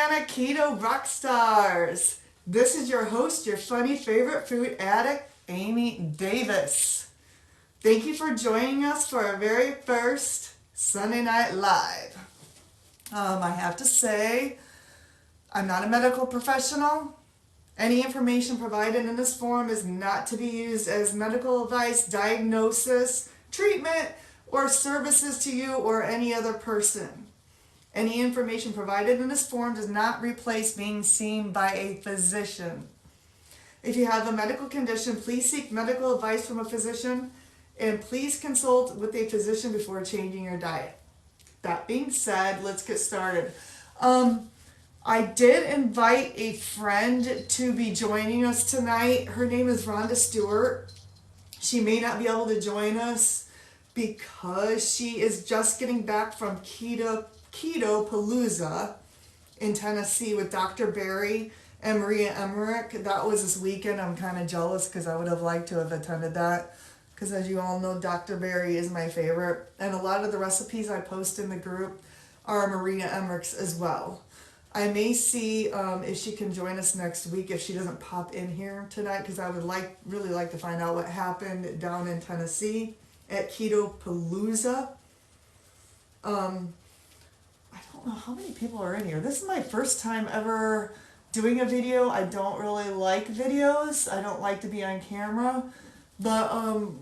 Organic Keto Rockstars. This is your host, your funny favorite food addict, Amy Davis. Thank you for joining us for our very first Sunday Night Live. I have to say, I'm not a medical professional. Any information provided in this forum is not to be used as medical advice, diagnosis, treatment, or services to you or any other person. Any information provided in this forum does not replace being seen by a physician. If you have a medical condition, please seek medical advice from a physician and please consult with a physician before changing your diet. That being said, let's get started. I did invite a friend to be joining us tonight. Her name is Rhonda Stewart. She may not be able to join us because she is just getting back from Ketopalouza in Tennessee with Dr. Barry and Maria Emmerich. That was this weekend. I'm kind of jealous because I would have liked to have attended that because, as you all know, Dr. Barry is my favorite, and a lot of the recipes I post in the group are Maria Emmerich's as well. I may see if she can join us next week if she doesn't pop in here tonight, because I would really like to find out what happened down in Tennessee at Ketopalouza. I don't know how many people are in here. This is my first time ever doing a video. I don't really like videos. I don't like to be on camera. But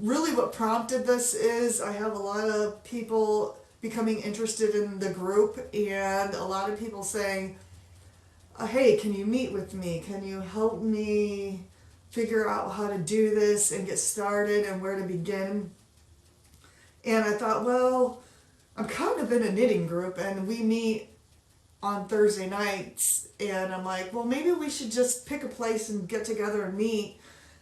really what prompted this is I have a lot of people becoming interested in the group and a lot of people saying, hey, can you meet with me? Can you help me figure out how to do this and get started and where to begin? And I thought, well, I'm kind of in a knitting group and we meet on Thursday nights, and I'm like, well, maybe we should just pick a place and get together and meet.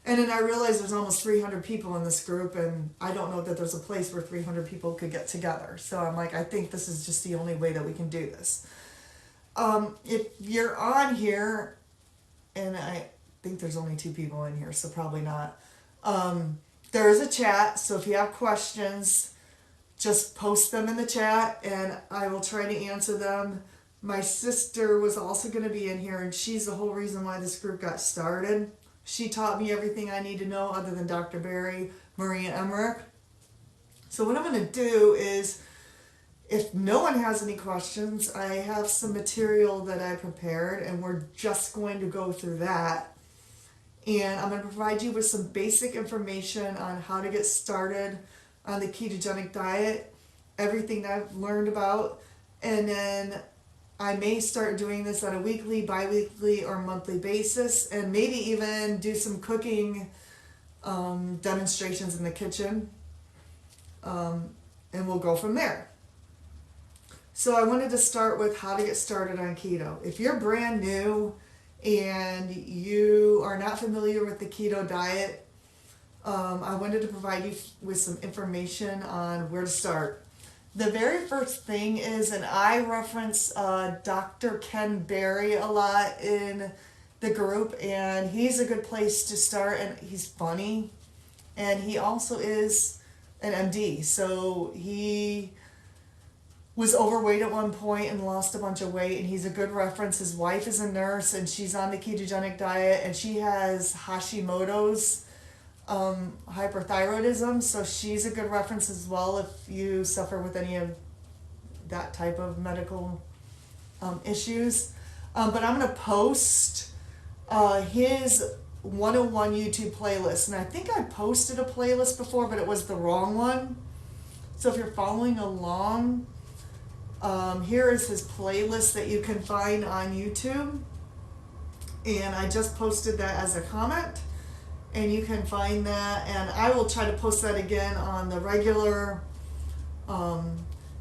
And then I realized there's almost 300 people in this group, and I don't know that there's a place where 300 people could get together. So I'm like, I think this is just the only way that we can do this. If you're on here, and I think there's only 2 people in here, so probably not. There is a chat, so if you have questions, just post them in the chat and I will try to answer them. My sister was also going to be in here, and she's the whole reason why this group got started. She taught me everything I need to know other than Dr. Barry, Maria Emmerich. So what I'm going to do is, if no one has any questions, I have some material that I prepared and we're just going to go through that. And I'm going to provide you with some basic information on how to get started on the ketogenic diet, everything that I've learned about, and then I may start doing this on a weekly, bi-weekly, or monthly basis, and maybe even do some cooking demonstrations in the kitchen, and we'll go from there. So I wanted to start with how to get started on keto. If you're brand new and you are not familiar with the keto diet, I wanted to provide you with some information on where to start. The very first thing is, and I reference Dr. Ken Berry a lot in the group, and he's a good place to start, and he's funny, and he also is an MD, so he was overweight at one point and lost a bunch of weight, and he's a good reference. His wife is a nurse, and she's on the ketogenic diet, and she has Hashimoto's, hyperthyroidism, so she's a good reference as well if you suffer with any of that type of medical issues. But I'm going to post his 101 YouTube playlist, and I think I posted a playlist before, but it was the wrong one. So if you're following along, here is his playlist that you can find on YouTube, and I just posted that as a comment. And you can find that, and I will try to post that again on the regular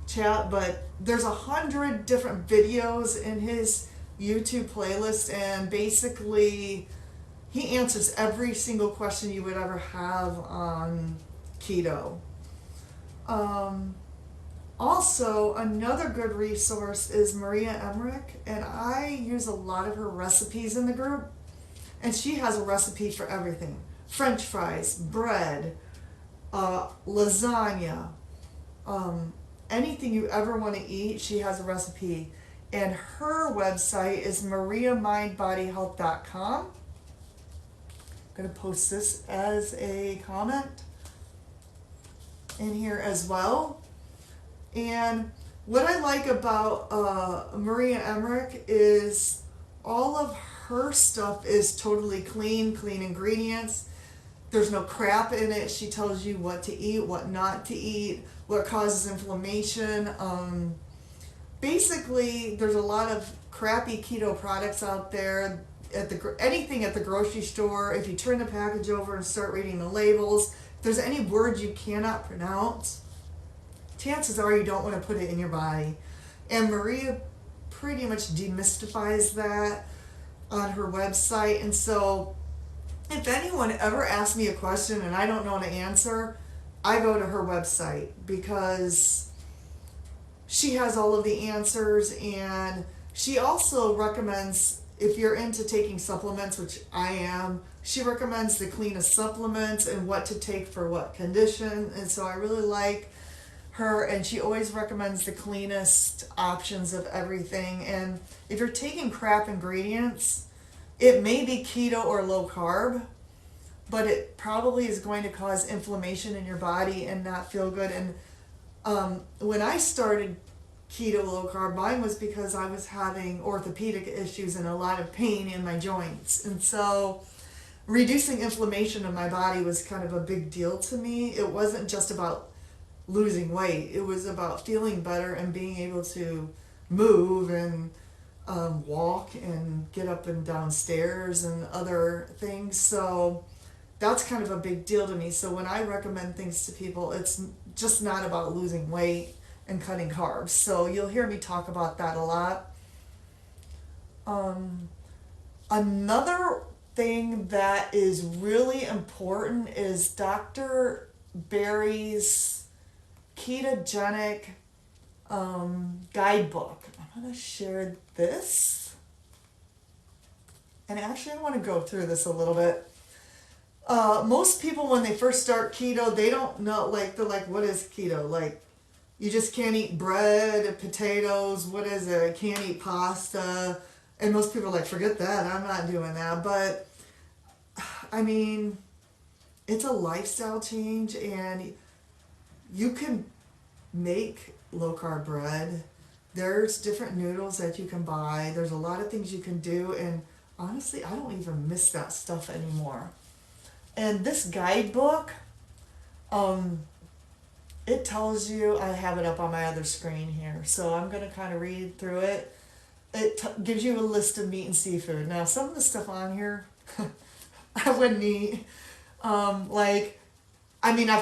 chat, but there's 100 different videos in his YouTube playlist, and basically he answers every single question you would ever have on keto. Also, another good resource is Maria Emmerich, and I use a lot of her recipes in the group. And she has a recipe for everything. French fries, bread, lasagna, anything you ever want to eat, she has a recipe. And her website is mariamindbodyhealth.com. I'm going to post this as a comment in here as well. And what I like about Maria Emmerich is all of her stuff is totally clean ingredients. There's no crap in it. She tells you what to eat, what not to eat, what causes inflammation. Basically, there's a lot of crappy keto products out there. Anything at the grocery store, if you turn the package over and start reading the labels, if there's any words you cannot pronounce, chances are you don't want to put it in your body. And Maria pretty much demystifies that on her website. And so if anyone ever asks me a question and I don't know the answer, I go to her website because she has all of the answers. And she also recommends, if you're into taking supplements, which I am, she recommends the cleanest supplements and what to take for what condition. And so I really like her, and she always recommends the cleanest options of everything. And if you're taking crap ingredients, it may be keto or low carb, but it probably is going to cause inflammation in your body and not feel good. And when I started keto low carb, mine was because I was having orthopedic issues and a lot of pain in my joints. And so reducing inflammation in my body was kind of a big deal to me. It wasn't just about losing weight. It was about feeling better and being able to move and walk and get up and down stairs and other things. So that's kind of a big deal to me. So when I recommend things to people, it's just not about losing weight and cutting carbs. So you'll hear me talk about that a lot. Another thing that is really important is Dr. Barry's Ketogenic guidebook. I'm going to share this. And actually I want to go through this a little bit. Most people, when they first start keto, they don't know, they're like, what is keto? Like, you just can't eat bread, potatoes, what is it? I can't eat pasta. And most people are like, forget that, I'm not doing that. But, I mean, it's a lifestyle change, and you can make low-carb bread. There's different noodles that you can buy. There's a lot of things you can do, and honestly, I don't even miss that stuff anymore. And this guidebook, it tells you, I have it up on my other screen here, so I'm going to kind of read through it. It gives you a list of meat and seafood. Now, some of the stuff on here, I wouldn't eat. I've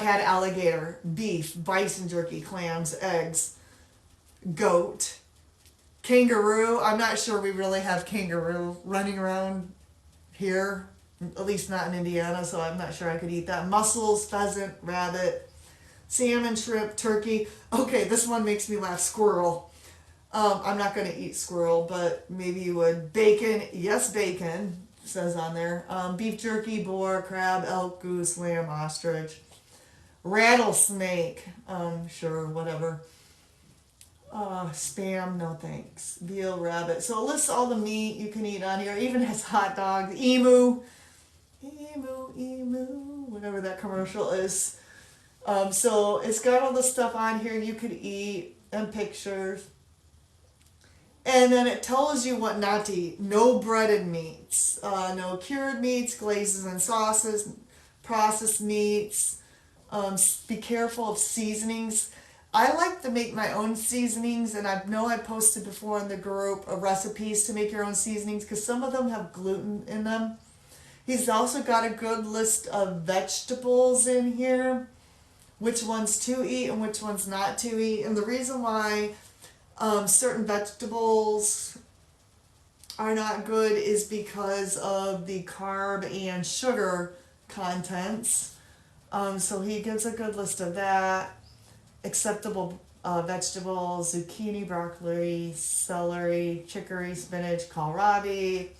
had alligator, beef, bison jerky, clams, eggs, goat, kangaroo. I'm not sure we really have kangaroo running around here, at least not in Indiana, so I'm not sure I could eat that. Mussels, pheasant, rabbit, salmon, shrimp, turkey. Okay, this one makes me laugh. Squirrel. I'm not going to eat squirrel, but maybe you would. Bacon. Yes, bacon, says on there. Beef jerky, boar, crab, elk, goose, lamb, ostrich. Rattlesnake. Sure, whatever. Spam, no thanks. Veal, rabbit. So it lists all the meat you can eat on here. It even has hot dogs. Emu, whatever that commercial is. So it's got all the stuff on here you could eat and pictures. And then it tells you what not to eat. No breaded meats, no cured meats, glazes and sauces, processed meats. Be careful of seasonings. I like to make my own seasonings, and I know I posted before in the group recipes to make your own seasonings because some of them have gluten in them. He's also got a good list of vegetables in here, which ones to eat and which ones not to eat. And the reason why certain vegetables are not good is because of the carb and sugar contents. So he gives a good list of that. Acceptable vegetables: zucchini, broccoli, celery, chicory, spinach, kohlrabi,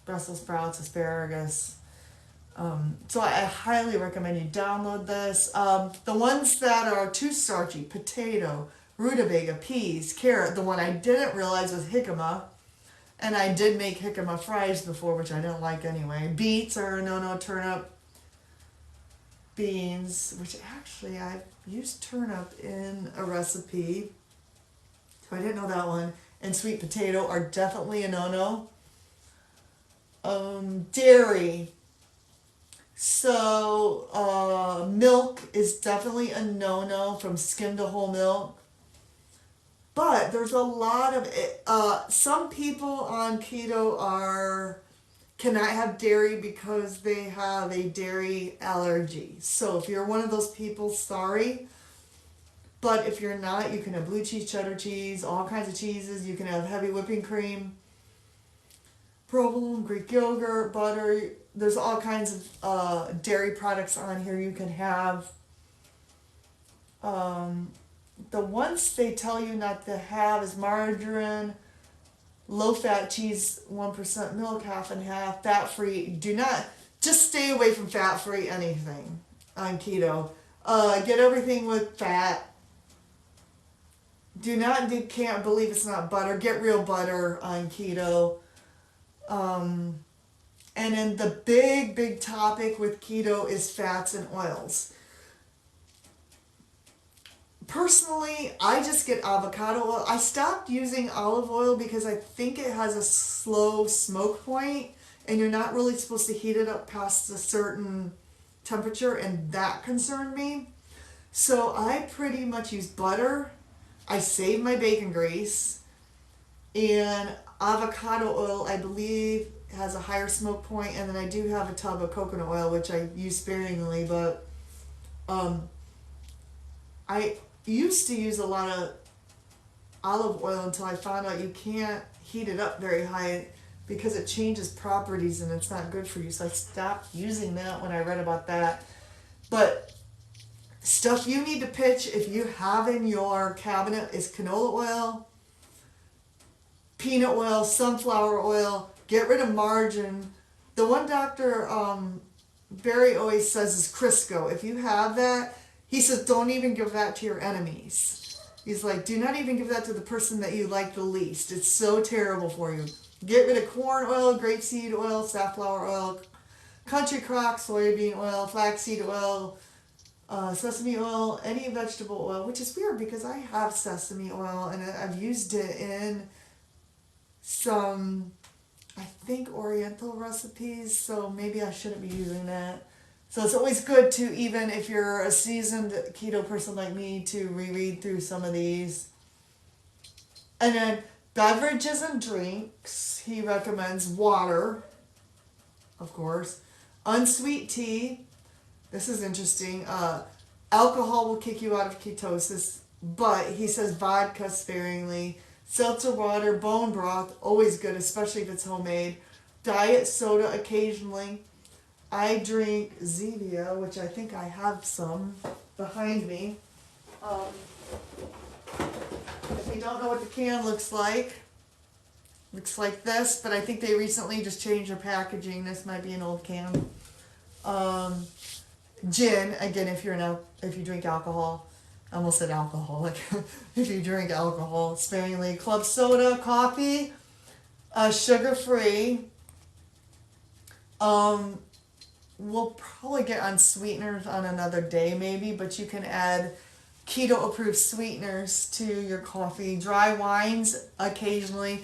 Brussels sprouts, asparagus. So I highly recommend you download this. The ones that are too starchy: potato, rutabaga, peas, carrot. The one I didn't realize was jicama. And I did make jicama fries before, which I didn't like anyway. Beets are a no-no, turnip, beans, which actually I've used turnip in a recipe. So I didn't know that one. And sweet potato are definitely a no-no. Dairy. So milk is definitely a no-no, from skim to whole milk. But there's a lot of it. Some people on keto cannot have dairy because they have a dairy allergy. So if you're one of those people, sorry. But if you're not, you can have blue cheese, cheddar cheese, all kinds of cheeses. You can have heavy whipping cream, provolone, Greek yogurt, butter. There's all kinds of dairy products on here you can have. The ones they tell you not to have is margarine, low-fat cheese, 1% milk, half and half, fat-free. Do not, just stay away from fat-free anything on keto. Get everything with fat. Can't believe it's not butter. Get real butter on keto. And then the big topic with keto is fats and oils. Personally, I just get avocado oil. I stopped using olive oil because I think it has a slow smoke point, and you're not really supposed to heat it up past a certain temperature, and that concerned me. So I pretty much use butter. I save my bacon grease, and avocado oil, I believe, has a higher smoke point, and then I do have a tub of coconut oil, which I use sparingly, but I used to use a lot of olive oil until I found out you can't heat it up very high because it changes properties and it's not good for you. So I stopped using that when I read about that. But stuff you need to pitch if you have in your cabinet is canola oil, peanut oil, sunflower oil. Get rid of margarine. The one Dr. Barry always says is Crisco. If you have that, he says, don't even give that to your enemies. He's like, do not even give that to the person that you like the least. It's so terrible for you. Get rid of corn oil, grapeseed oil, safflower oil, country crock, soybean oil, flaxseed oil, sesame oil, any vegetable oil, which is weird because I have sesame oil and I've used it in some, I think, Oriental recipes, so maybe I shouldn't be using that. So it's always good to, even if you're a seasoned keto person like me, to reread through some of these. And then beverages and drinks, he recommends water, of course, unsweet tea. This is interesting. Alcohol will kick you out of ketosis, but he says vodka sparingly. Seltzer water, bone broth, always good, especially if it's homemade. Diet soda occasionally. I drink Zevia, which I think I have some behind me. If you don't know what the can looks like this, but I think they recently just changed their packaging. This might be an old can. Gin, again, if you drink alcohol. I almost said alcoholic. If you drink alcohol sparingly. Club soda, coffee, sugar-free. We'll probably get on sweeteners on another day maybe, but you can add keto-approved sweeteners to your coffee. Dry wines occasionally.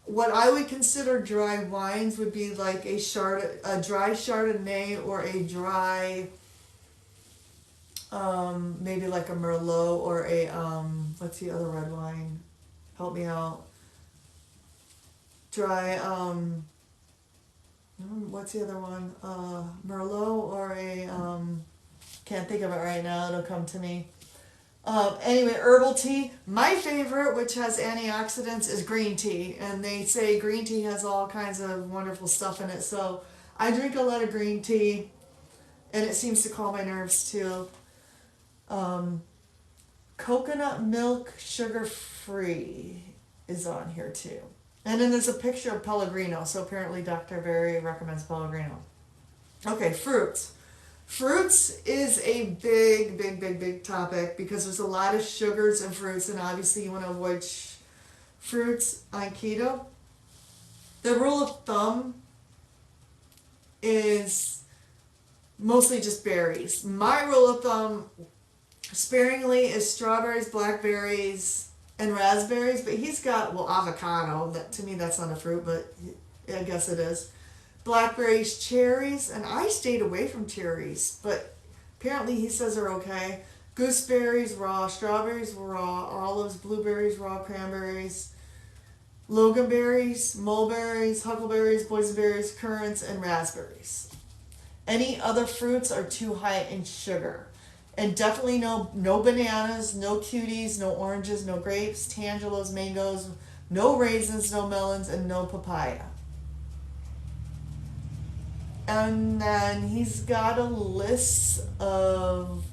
What I would consider dry wines would be like a dry Chardonnay or a dry, maybe like a Merlot or a, what's the other red wine? Help me out. Dry, what's the other one? Merlot or a, can't think of it right now, it'll come to me. Anyway, herbal tea. My favorite, which has antioxidants, is green tea. And they say green tea has all kinds of wonderful stuff in it. So I drink a lot of green tea, and it seems to calm my nerves too. Coconut milk, sugar-free is on here too. And then there's a picture of Pellegrino, so apparently Dr. Berry recommends Pellegrino. Okay, fruits. Fruits is a big topic because there's a lot of sugars in fruits, and obviously you want to avoid fruits on keto. The rule of thumb is mostly just berries. My rule of thumb sparingly is strawberries, blackberries, and raspberries, but he's got, well, avocado. That, to me, that's not a fruit, but I guess it is. Blackberries, cherries, and I stayed away from cherries, but apparently he says they're okay. Gooseberries raw, strawberries raw, olives, blueberries raw, cranberries, loganberries, mulberries, huckleberries, boysenberries, currants, and raspberries. Any other fruits are too high in sugar. And definitely no bananas, no cuties, no oranges, no grapes, tangelos, mangoes, no raisins, no melons, and no papaya. And then he's got a list of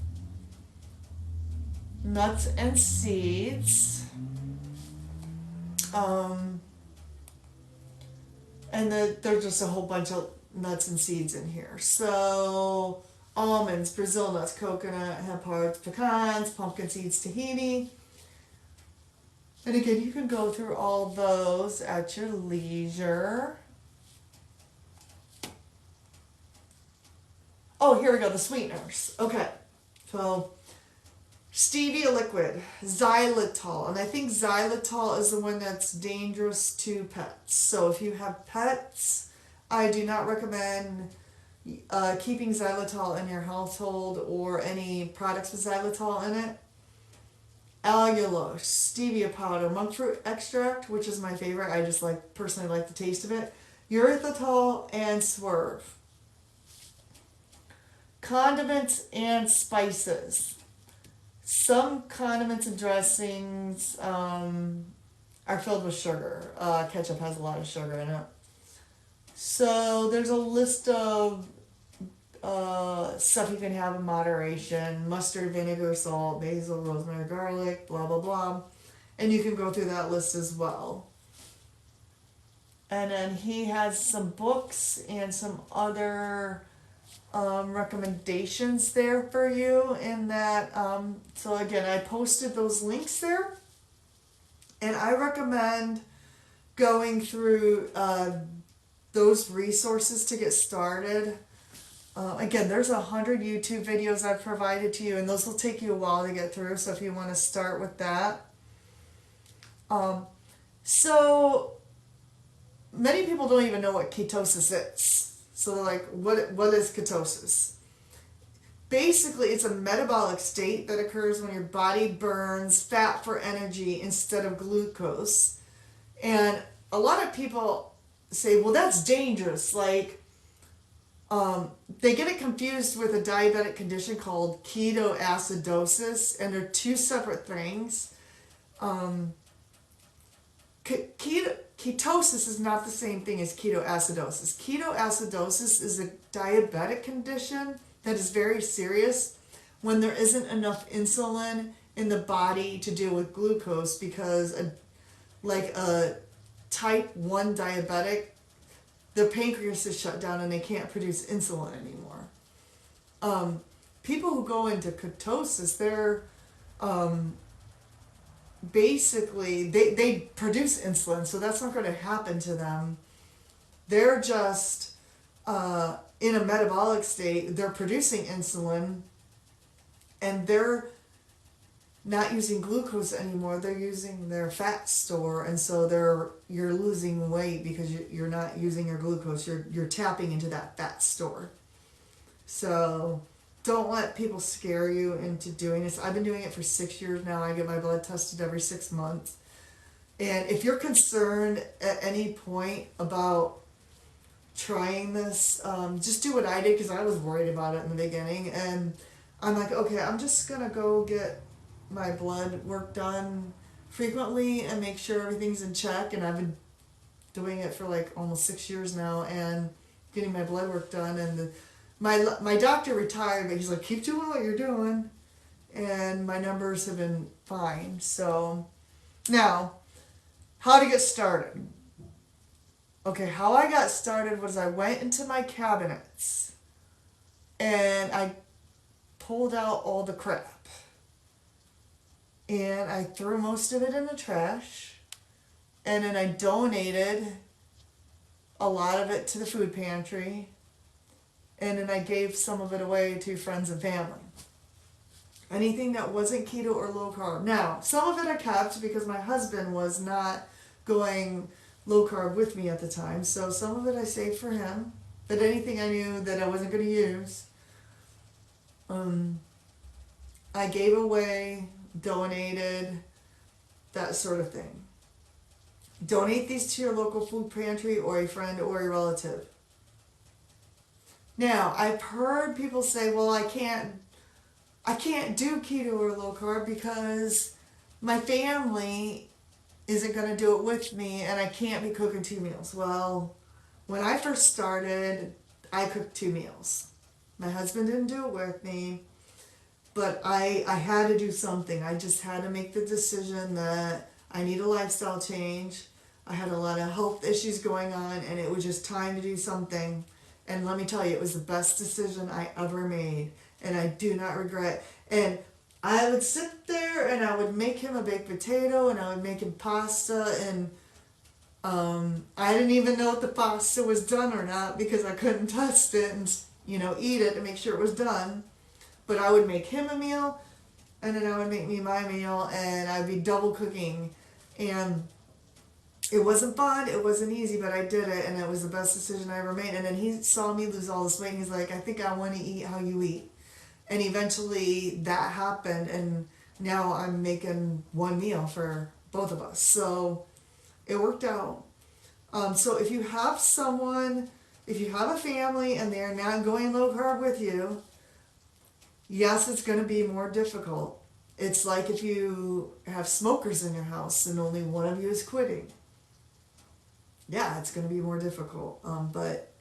nuts and seeds. And there's just a whole bunch of nuts and seeds in here. So almonds, Brazil nuts, coconut, hemp hearts, pecans, pumpkin seeds, tahini. And again, you can go through all those at your leisure. Oh, here we go, the sweeteners. Okay, so stevia liquid, xylitol. And I think xylitol is the one that's dangerous to pets. So if you have pets, I do not recommend keeping xylitol in your household or any products with xylitol in it. Allulose, stevia powder, monk fruit extract, which is my favorite. I just personally like the taste of it. Erythritol and swerve. Condiments and spices. Some condiments and dressings are filled with sugar. Ketchup has a lot of sugar in it. So there's a list of stuff you can have in moderation: mustard, vinegar, salt, basil, rosemary, garlic, blah blah blah. And you can go through that list as well. And then he has some books and some other recommendations there for you in that. So again, I posted those links there, and I recommend going through those resources to get started. Again, there's 100 YouTube videos I've provided to you, and those will take you a while to get through, so if you want to start with that. So many people don't even know what ketosis is. So they're like, what is ketosis? Basically, it's a metabolic state that occurs when your body burns fat for energy instead of glucose. And a lot of people say, well, that's dangerous. Like, they get it confused with a diabetic condition called ketoacidosis, and they're two separate things. Ketosis is not the same thing as ketoacidosis. Ketoacidosis is a diabetic condition that is very serious when there isn't enough insulin in the body to deal with glucose, because a type 1 diabetic, their pancreas is shut down and they can't produce insulin anymore. People who go into ketosis, they're basically, they produce insulin, so that's not going to happen to them. They're just in a metabolic state. They're producing insulin, and they're not using glucose anymore. They're using their fat store, and so you're losing weight because you're not using your glucose. You're tapping into that fat store. So don't let people scare you into doing this. I've been doing it for 6 years now. I get my blood tested every 6 months. And if you're concerned at any point about trying this, just do what I did, because I was worried about it in the beginning. And I'm like, okay, I'm just going to go get my blood work done frequently and make sure everything's in check. And I've been doing it for like almost 6 years now and getting my blood work done. And my doctor retired, but he's like, keep doing what you're doing. And my numbers have been fine. So now, how to get started. Okay, how I got started was I went into my cabinets and I pulled out all the crap. And I threw most of it in the trash. And then I donated a lot of it to the food pantry. And then I gave some of it away to friends and family. Anything that wasn't keto or low carb. Now, some of it I kept because my husband was not going low carb with me at the time. So some of it I saved for him. But anything I knew that I wasn't going to use, I gave away, donated, that sort of thing. Donate these to your local food pantry or a friend or a relative. Now, I've heard people say, well, I can't do keto or low carb because my family isn't going to do it with me and I can't be cooking 2 meals. Well, when I first started, I cooked 2 meals. My husband didn't do it with me, but I had to do something. I just had to make the decision that I need a lifestyle change. I had a lot of health issues going on and it was just time to do something. And let me tell you, it was the best decision I ever made. And I do not regret. And I would sit there and I would make him a baked potato and I would make him pasta. And I didn't even know if the pasta was done or not because I couldn't test it and, eat it to make sure it was done. But I would make him a meal and then I would make me my meal and I'd be double cooking. And it wasn't fun, it wasn't easy, but I did it, and it was the best decision I ever made. And then he saw me lose all this weight, and he's like, I think I want to eat how you eat. And eventually that happened, and now I'm making one meal for both of us. So it worked out. So if you have a family, and they're not going low carb with you, yes, it's going to be more difficult. It's like if you have smokers in your house, and only one of you is quitting. Yeah, it's going to be more difficult, but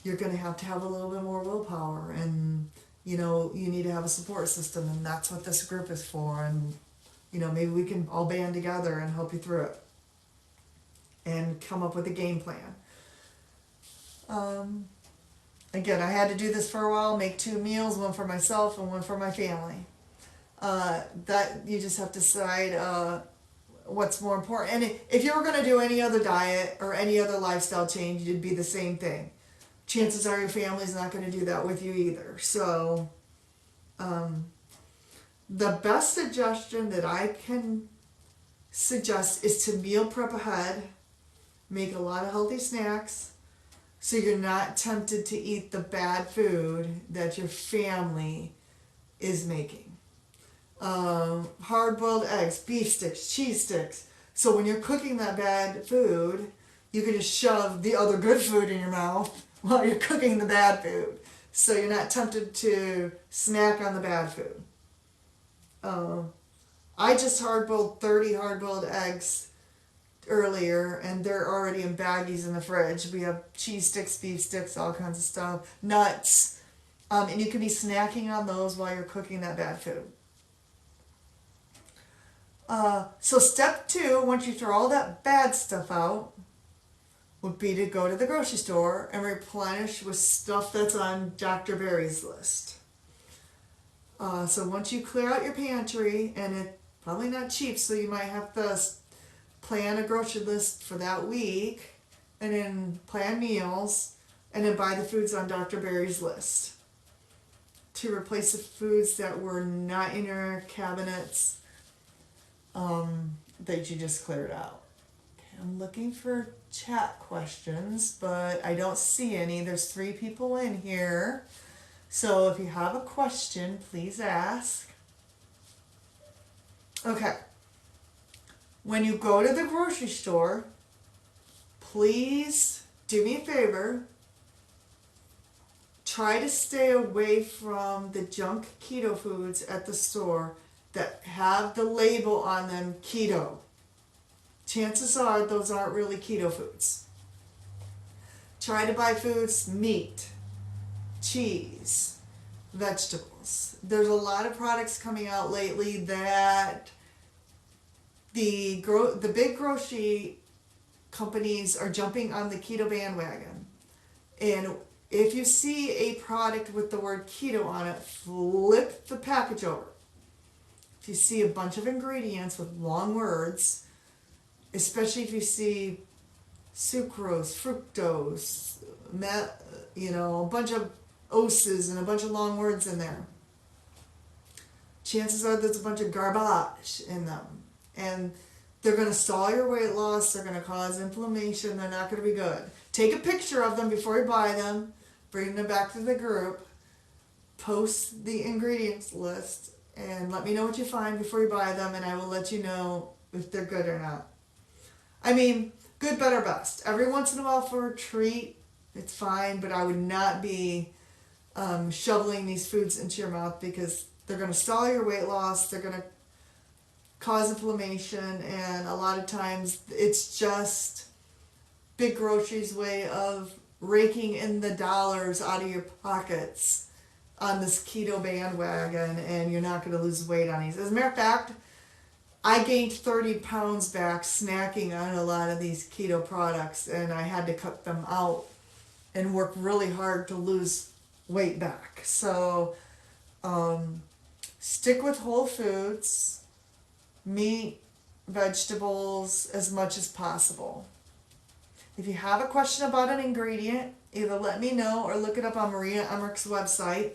you're going to have a little bit more willpower, and you need to have a support system, and that's what this group is for. And maybe we can all band together and help you through it and come up with a game plan. Again, I had to do this for a while, make 2 meals, one for myself and one for my family. That you just have to decide what's more important. And if you were going to do any other diet or any other lifestyle change, it'd be the same thing. Chances are your family's not going to do that with you either. So the best suggestion that I can suggest is to meal prep ahead, make a lot of healthy snacks so you're not tempted to eat the bad food that your family is making. Hard-boiled eggs, beef sticks, cheese sticks. So when you're cooking that bad food, you can just shove the other good food in your mouth while you're cooking the bad food. So you're not tempted to snack on the bad food. I just hard-boiled 30 hard-boiled eggs earlier, and they're already in baggies in the fridge. We have cheese sticks, beef sticks, all kinds of stuff, nuts. And you can be snacking on those while you're cooking that bad food. So step 2, once you throw all that bad stuff out, would be to go to the grocery store and replenish with stuff that's on Dr. Berry's list. So once you clear out your pantry, and it's probably not cheap, so you might have to plan a grocery list for that week, and then plan meals, and then buy the foods on Dr. Berry's list to replace the foods that were not in your cabinets that you just cleared out. Okay, I'm looking for chat questions, but I don't see any. There's 3 people in here. So if you have a question, please ask. Okay. When you go to the grocery store, please do me a favor. Try to stay away from the junk keto foods at the store that have the label on them keto. Chances are those aren't really keto foods. Try to buy foods, meat, cheese, vegetables. There's a lot of products coming out lately that the big grocery companies are jumping on the keto bandwagon. And If you see a product with the word keto on it, flip the package over. If you see a bunch of ingredients with long words, especially if you see sucrose, fructose, a bunch of oses and a bunch of long words in there, chances are there's a bunch of garbage in them. And they're going to stall your weight loss, they're going to cause inflammation, they're not going to be good. Take a picture of them before you buy them, bring them back to the group, post the ingredients list, and let me know what you find before you buy them, and I will let you know if they're good or not. I mean, good, better, best. Every once in a while for a treat, it's fine, but I would not be shoveling these foods into your mouth because they're going to stall your weight loss, they're going to cause inflammation, and a lot of times it's just Big Grocery's way of raking in the dollars out of your pockets on this keto bandwagon, and you're not going to lose weight on these. As a matter of fact, I gained 30 pounds back snacking on a lot of these keto products, and I had to cut them out and work really hard to lose weight back. So stick with whole foods, meat, vegetables as much as possible. If you have a question about an ingredient, either let me know or look it up on Maria Emmerich's website.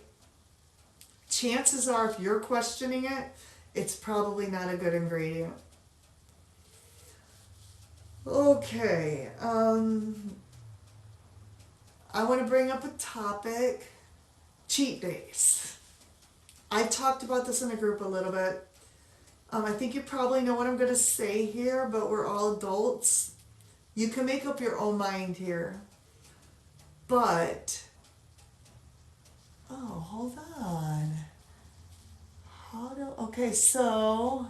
Chances are, if you're questioning it, it's probably not a good ingredient. Okay, I want to bring up a topic, cheat days. I talked about this in a group a little bit. I think you probably know what I'm going to say here, but we're all adults. You can make up your own mind here. But, hold on. Okay, so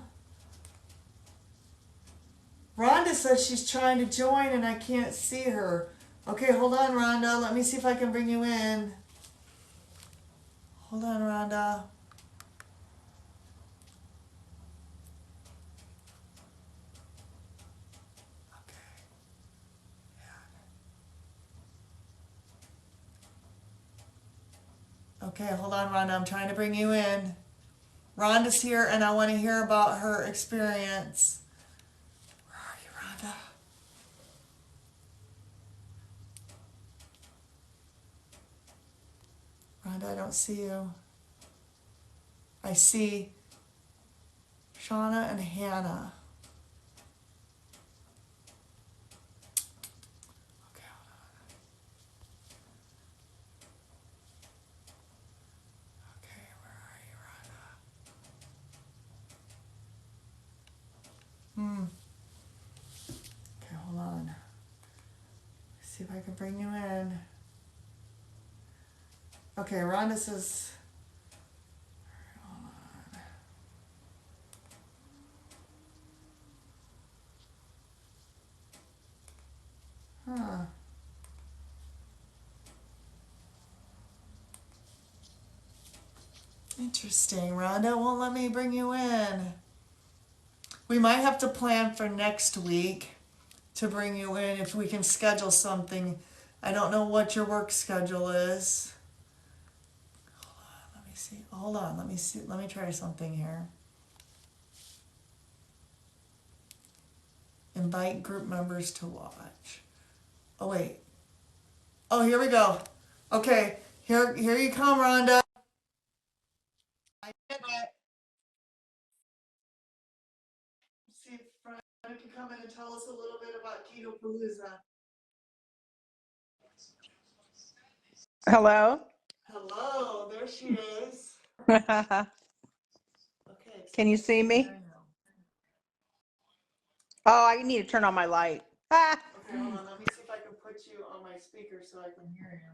Rhonda says she's trying to join and I can't see her. Okay, hold on, Rhonda. Let me see if I can bring you in. Hold on, Rhonda. Okay, hold on, Rhonda. I'm trying to bring you in. Rhonda's here and I want to hear about her experience. Where are you, Rhonda? Rhonda, I don't see you. I see Shauna and Hannah. Okay, hold on. Okay, where are you, Rhonda? Okay, hold on. Let's see if I can bring you in. Okay, Rhonda says, huh. Interesting. Rhonda won't let me bring you in. We might have to plan for next week to bring you in if we can schedule something. I don't know what your work schedule is. Hold on, let me see. Hold on, let me see. Let me try something here. Invite group members to watch. Oh, wait. Oh, here we go. Okay, here you come, Rhonda. I did it. See if Rhonda can come in and tell us a little bit about Ketopalouza. Hello. Hello, there she is. Can Okay, you see me? Oh, I need to turn on my light. Okay, hold on. Let me see if I can put you on my speaker so I can hear you.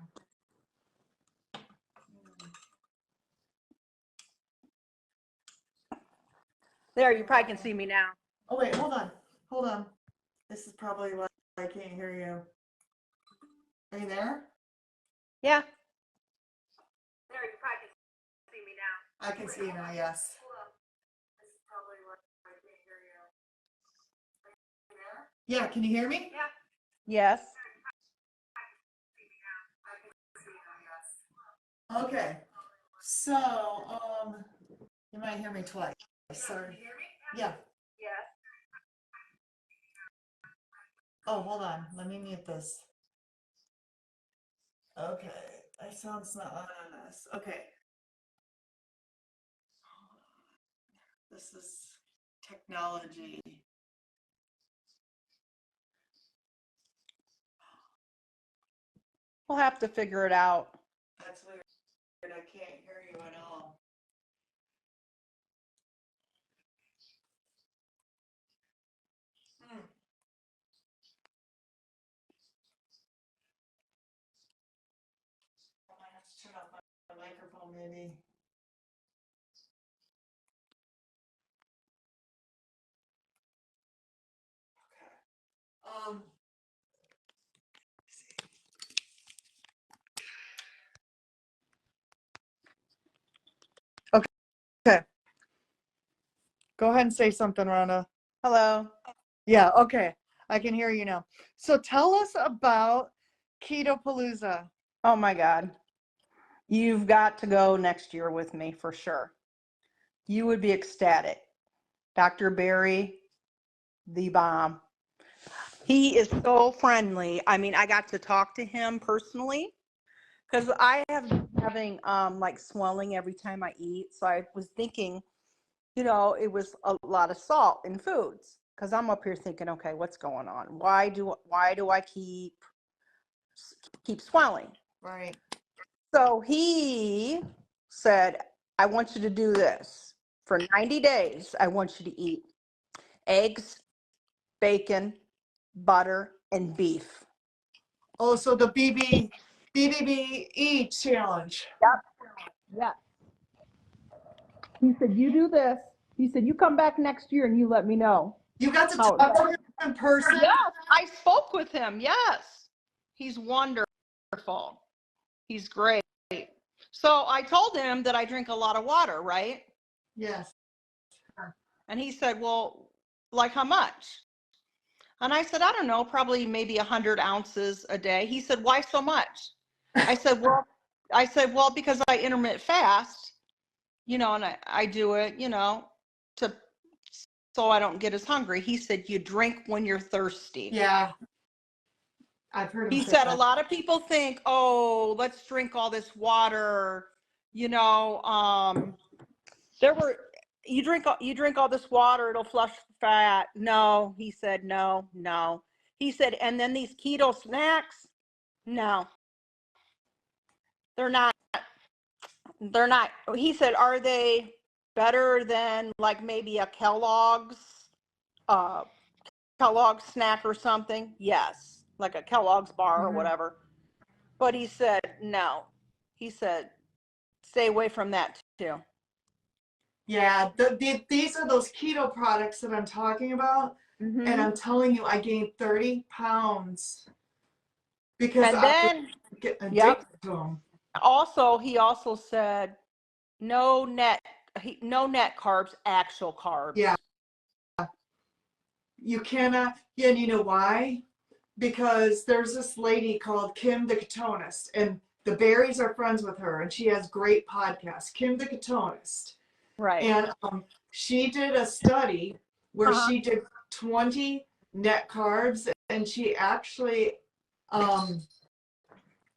There, you probably can see me now. Oh, wait, hold on. Hold on. This is probably why I can't hear you. Are you there? Yeah. There, you probably can see me now. I can see you now, yes. This is probably why I can't hear you. Are you there? Yeah, can you hear me? Yeah. Yes. Okay. So, you might hear me twice. Sorry. Yeah. Yes. Oh, hold on. Let me mute this. Okay. My sound's not on this. Okay. This is technology. We'll have to figure it out. That's weird. I can't hear you at all. I might have to turn off my microphone maybe. Okay. Okay. Go ahead and say something, Rhonda. Hello. Yeah, okay. I can hear you now. So tell us about Ketopalouza. Oh my God. You've got to go next year with me for sure. You would be ecstatic. Dr. Barry, the bomb. He is so friendly. I mean, I got to talk to him personally because I have been having like swelling every time I eat. So I was thinking, it was a lot of salt in foods because I'm up here thinking, okay, what's going on? Why do I keep swelling? Right. So he said, I want you to do this. For 90 days, I want you to eat eggs, bacon, butter, and beef. Oh, so the BBBE challenge. Yep. Yeah. He said, you do this. He said, you come back next year and you let me know. You got to how it talk to goes. him in person? Yes, I spoke with him. Yes. He's wonderful. He's great. So I told him that I drink a lot of water, right? Yes. And he said, well, like how much? And I said, I don't know, probably maybe 100 ounces a day. He said, why so much? I said, well, because I intermittent fast, and I do it, to so I don't get as hungry. He said, you drink when you're thirsty. Yeah. I've heard him He say said, that. a lot of people think, oh, let's drink all this water, you drink all this water, it'll flush fat. No, he said, no. He said, and then these keto snacks, no, they're not. He said, are they better than like maybe a uh, Kellogg's snack or something? Yes, like a Kellogg's bar or whatever. But he said, no. He said, stay away from that too. Yeah, these are those keto products that I'm talking about. Mm-hmm. And I'm telling you, I gained 30 pounds because And I then, get addicted yep. to them. He also said, no net carbs, actual carbs. Yeah. You cannot, yeah, and you know why? Because there's this lady called Kim the Ketonist, and the Berries are friends with her, and she has great podcasts. Kim the Ketonist. Right. And she did a study where she did 20 net carbs, and she actually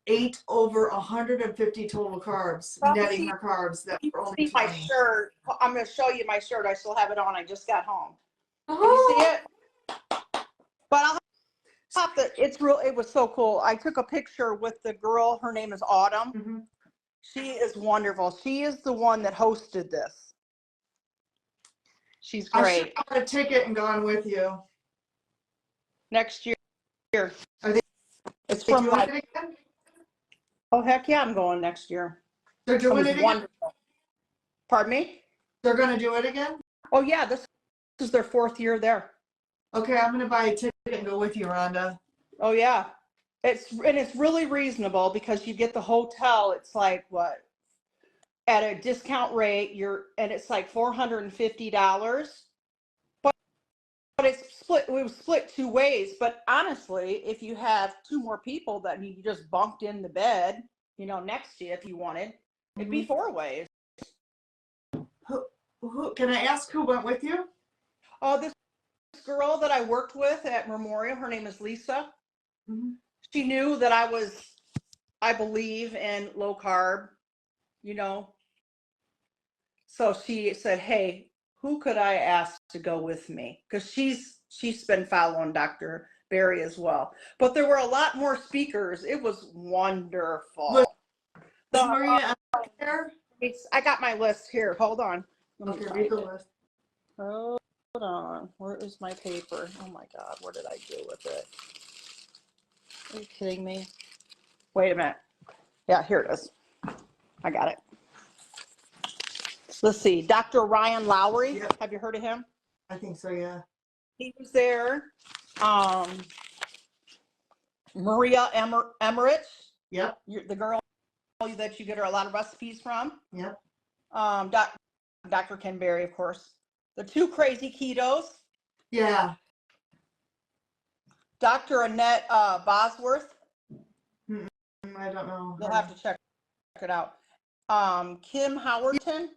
ate over 150 total carbs, netting her carbs that were only See my 20. shirt. I'm going to show you my shirt. I still have it on. I just got home. Can you see it? But I'll have to. It was so cool. I took a picture with the girl. Her name is Autumn. Mm-hmm. She is wonderful. She is the one that hosted this. She's I should great. have bought a ticket and gone with you. Next year. Are they from doing it again? Oh, heck yeah, I'm going next year. They're doing it again? Wonderful. Pardon me? They're going to do it again? Oh, yeah, this is their 4th year there. Okay, I'm going to buy a ticket and go with you, Rhonda. Oh, yeah. It's really reasonable because you get the hotel. It's like, what? At a discount rate, and it's like $450. But it's split. We split 2 ways. But honestly, if you have 2 more people that you just bunked in the bed, next to you if you wanted, It'd be 4 ways. Who can I ask who went with you? Oh, this girl that I worked with at Memorial, her name is Lisa. Mm-hmm. She knew that I believe in low carb, you know. So she said, "Hey, who could I ask to go with me?" Because she's been following Dr. Barry as well. But there were a lot more speakers. It was wonderful. Was Maria there? I got my list here. Hold on. Let me Okay, find read the it. list. Hold on. Where is my paper? Oh my God, what did I do with it? Are you kidding me? Wait a minute. Yeah, here it is. I got it. Let's see. Dr. Ryan Lowry. Yep. Have you heard of him? I think so, yeah. He was there. Maria Emmerich. Yep. The girl that you get her a lot of recipes from. Yep. Dr. Ken Berry, of course. The 2 Crazy Ketos. Yeah. Dr. Annette Bosworth. I don't know. You'll have to check it out. Kim Howerton.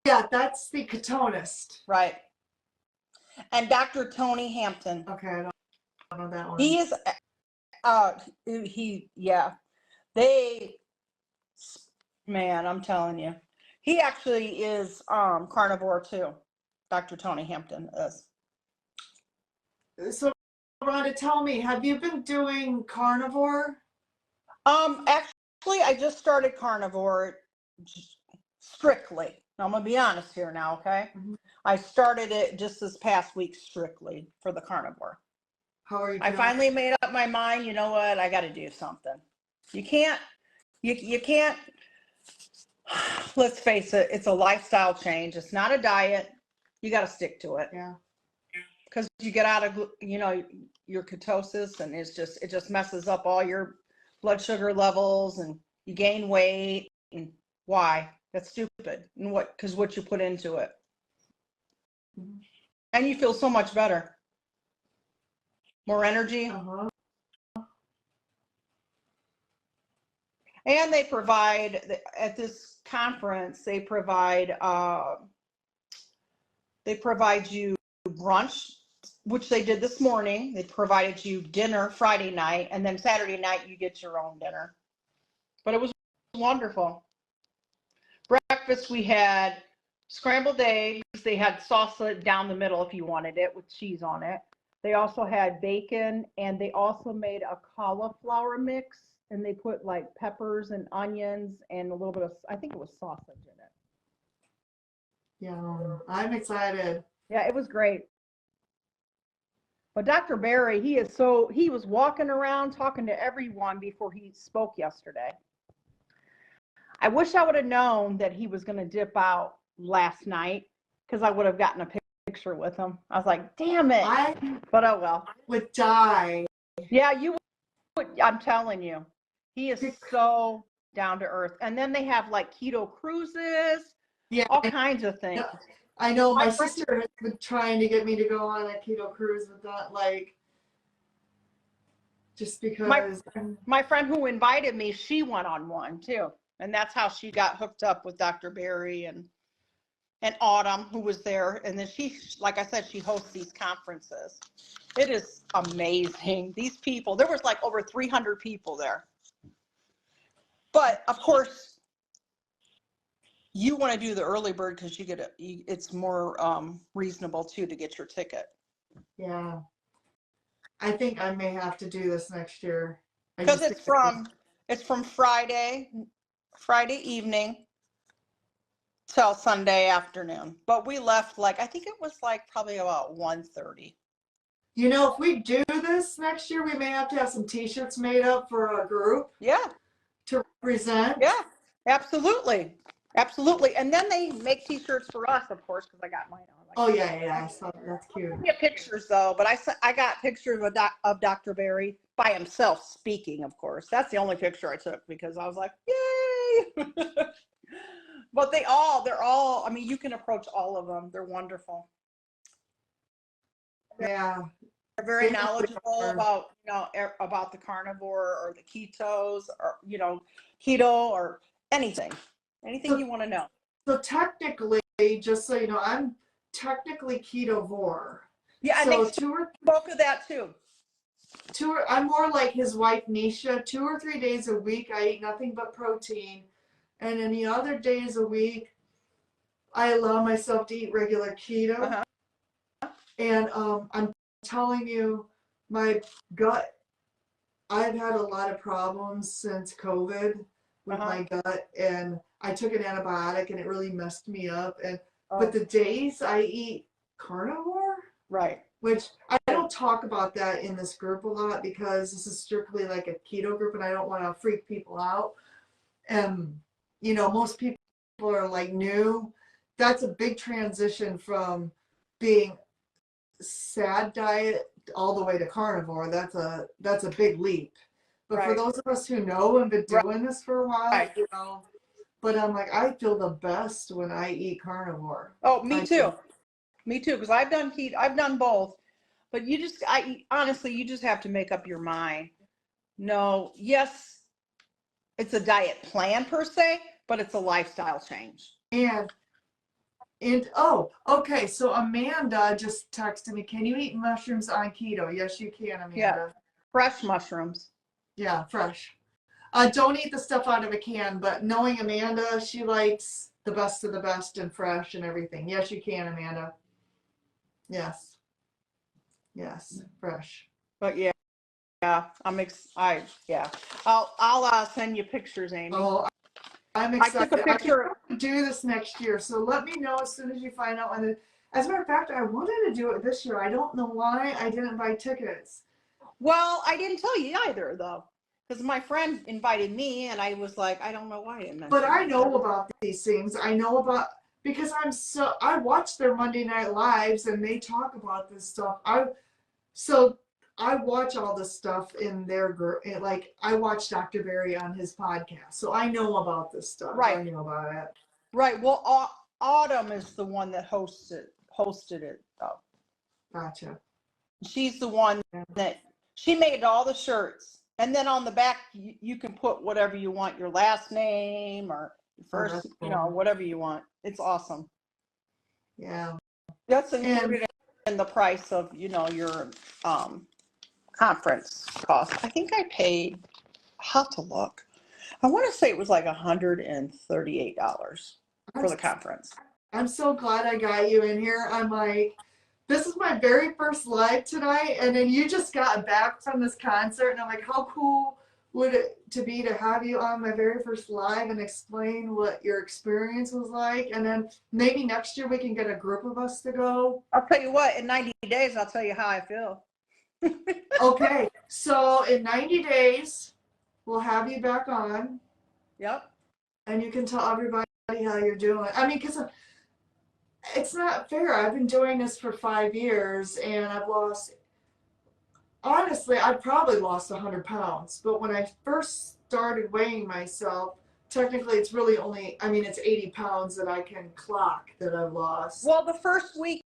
Yeah, that's the ketonist. Right. And Dr. Tony Hampton. Okay, I don't know that one. He is, man, I'm telling you. He actually is carnivore too. Dr. Tony Hampton is. So, Rhonda, tell me, have you been doing carnivore? Actually, I just started carnivore strictly. Now, I'm gonna be honest here now, okay? Mm-hmm. I started it just this past week strictly for the carnivore. How are you I doing? finally made up my mind. You know what? I got to do something. You can't. Let's face it. It's a lifestyle change. It's not a diet. You got to stick to it. Yeah. Because you get out of your ketosis, and it just messes up all your blood sugar levels, and you gain weight. And why? That's stupid. And because what you put into it, Mm-hmm. and you feel so much better, more energy. Uh-huh. And they provide at this conference. They provide you brunch, which they did this morning. They provided you dinner Friday night, and then Saturday night you get your own dinner. But it was wonderful. Breakfast, we had scrambled eggs. They had salsa down the middle if you wanted it with cheese on it. They also had bacon, and they also made a cauliflower mix, and they put like peppers and onions and a little bit of, I think it was sausage in it. Yeah, I'm excited. Yeah, it was great. But Dr. Barry, he was walking around talking to everyone before he spoke yesterday. I wish I would have known that he was going to dip out last night, because I would have gotten a picture with him. I was like, damn it. But oh well. Would die. Yeah, you would. I'm telling you. He is so down to earth. And then they have like keto cruises, all kinds of things. I know my sister has been trying to get me to go on a keto cruise, but not like, just because. My friend who invited me, she went on one too. And that's how she got hooked up with Dr. Barry and Autumn, who was there. And then she, like I said, she hosts these conferences. It is amazing. These people, there was like over 300 people there. But of course, you want to do the early bird because it's more reasonable too to get your ticket. Yeah. I think I may have to do this next year. Because it's from Friday evening till Sunday afternoon. But we left I think it was probably about 1:30. You know, if we do this next year, we may have to have some t-shirts made up for our group. Yeah. To represent. Yeah, absolutely. Absolutely. And then they make t-shirts for us, of course, because I got mine on. Oh, yeah. So that's cute. I get pictures, though, but I got pictures of Dr. Barry by himself speaking, of course. That's the only picture I took, because I was like, yay! But they're all, I mean, you can approach all of them. They're wonderful. Yeah. They're very knowledgeable about, about the carnivore or the ketos or, keto or anything. Anything you want to know? So technically, just so you know, I'm technically ketovore. Yeah, I So think spoke of that too. I'm more like his wife Nisha. 2 or 3 days a week, I eat nothing but protein, and then the other days a week, I allow myself to eat regular keto. Uh-huh. And I'm telling you, my gut, I've had a lot of problems since COVID with Uh-huh. my gut, and I took an antibiotic and it really messed me up. And Oh. but the days I eat carnivore, Right. which I don't talk about that in this group a lot because this is strictly like a keto group and I don't want to freak people out. And you know, most people are like new. That's a big transition from being sad diet all the way to carnivore. That's a big leap. But for Right. those of us who know and been doing this for a while, Right. you know, but I'm like, I feel the best when I eat carnivore. Oh, me I too. do. Me too. Because I've done keto. I've done both. But honestly, you just have to make up your mind. No, yes, it's a diet plan per se, but it's a lifestyle change. And oh, okay. So Amanda just texted me. Can you eat mushrooms on keto? Yes, you can, Amanda. Yeah. Fresh mushrooms. Yeah, fresh. Don't eat the stuff out of a can, but knowing Amanda, she likes the best of the best and fresh and everything. Yes, you can, Amanda. Yes. Yes, fresh. But yeah, yeah. I'll send you pictures, Amy. Oh, I'm I took excited. a picture. I want to do this next year, so let me know as soon as you find out when. As a matter of fact, I wanted to do it this year. I don't know why I didn't buy tickets. Well, I didn't tell you either, though, because my friend invited me, and I was like, I don't know why I didn't mention But I it. know about these things. I know about because I watch their Monday Night Lives and they talk about this stuff. I watch all this stuff in their group. Like I watch Dr. Barry on his podcast, so I know about this stuff. Right. I know about it. Right. Well, Autumn is the one that hosted it, though. Gotcha. She's the one that she made all the shirts, and then on the back you can put whatever you want, your last name or your first, that's you know, cool. whatever you want. It's awesome. Yeah. That's included in the price of, you know, your conference cost. I think I paid. I'll have to look. I want to say it was like $138 for the conference. I'm so glad I got you in here. I'm like, this is my very first live tonight, and then you just got back from this concert, and I'm like, how cool would it to be to have you on my very first live and explain what your experience was like, and then maybe next year we can get a group of us to go. I'll tell you what, in 90 days, I'll tell you how I feel. Okay, so in 90 days, we'll have you back on. Yep. And you can tell everybody how you're doing. I mean, because it's not fair. I've been doing this for 5 years and I've lost, honestly, I've probably lost 100 pounds. But when I first started weighing myself, technically it's really only, I mean, it's 80 pounds that I can clock that I've lost. Well, the first week,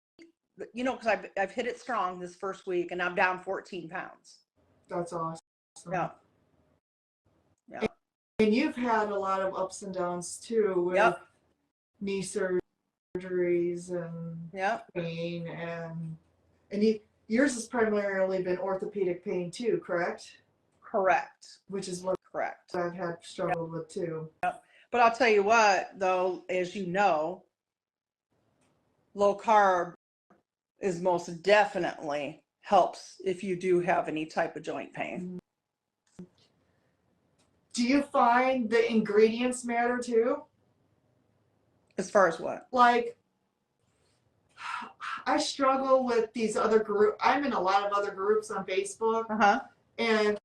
you know, because I've hit it strong this first week and I'm down 14 pounds. That's awesome. Yeah. Yeah. And you've had a lot of ups and downs too with knee surgeries and pain and yours has primarily been orthopedic pain too, correct? Correct. Which is what I've had struggled with too. But I'll tell you what, though, as you know, low carb is most definitely helps if you do have any type of joint pain. Do you find the ingredients matter too? As far as what? Like, I struggle with these other groups. I'm in a lot of other groups on Facebook. And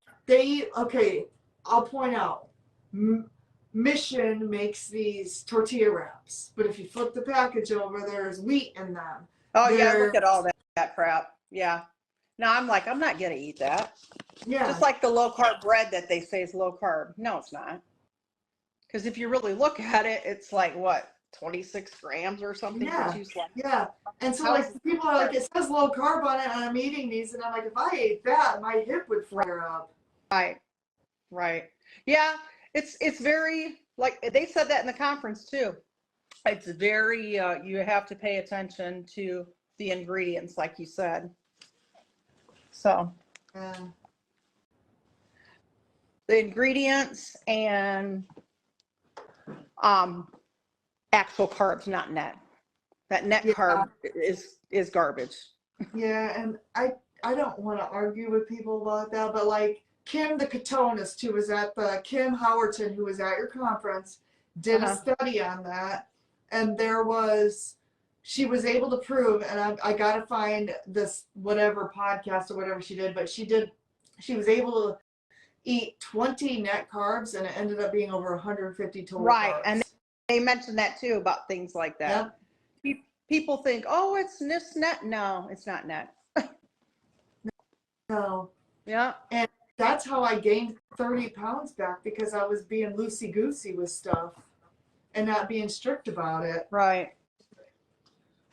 I'll point out, Mission makes these tortilla wraps. But if you flip the package over, there's wheat in them. Oh, yeah, look at all that crap. Yeah. No, I'm like, I'm not going to eat that. Yeah. Just like the low carb bread that they say is low carb. No, it's not. Because if you really look at it, it's like what, 26 grams or something for 2 slices. Yeah. And so like people are like, it says low carb on it and I'm eating these and I'm like, if I ate that, my hip would flare up. Right. Yeah. It's very like they said that in the conference too. It's very, you have to pay attention to the ingredients, like you said. So the ingredients and actual carbs, not net. That net carb is garbage. Yeah, and I don't want to argue with people about that, but like Kim, the ketonist, who was at the Kim Howerton, who was at your conference, did a study on that, and she was able to prove, and I got to find this whatever podcast or whatever she did, but she was able to eat 20 net carbs, and it ended up being over 150 total carbs. And they mentioned that too about things like that. Yep. People think, oh, it's net. No, it's not net. No. Yeah. And that's how I gained 30 pounds back, because I was being loosey-goosey with stuff and not being strict about it. Right.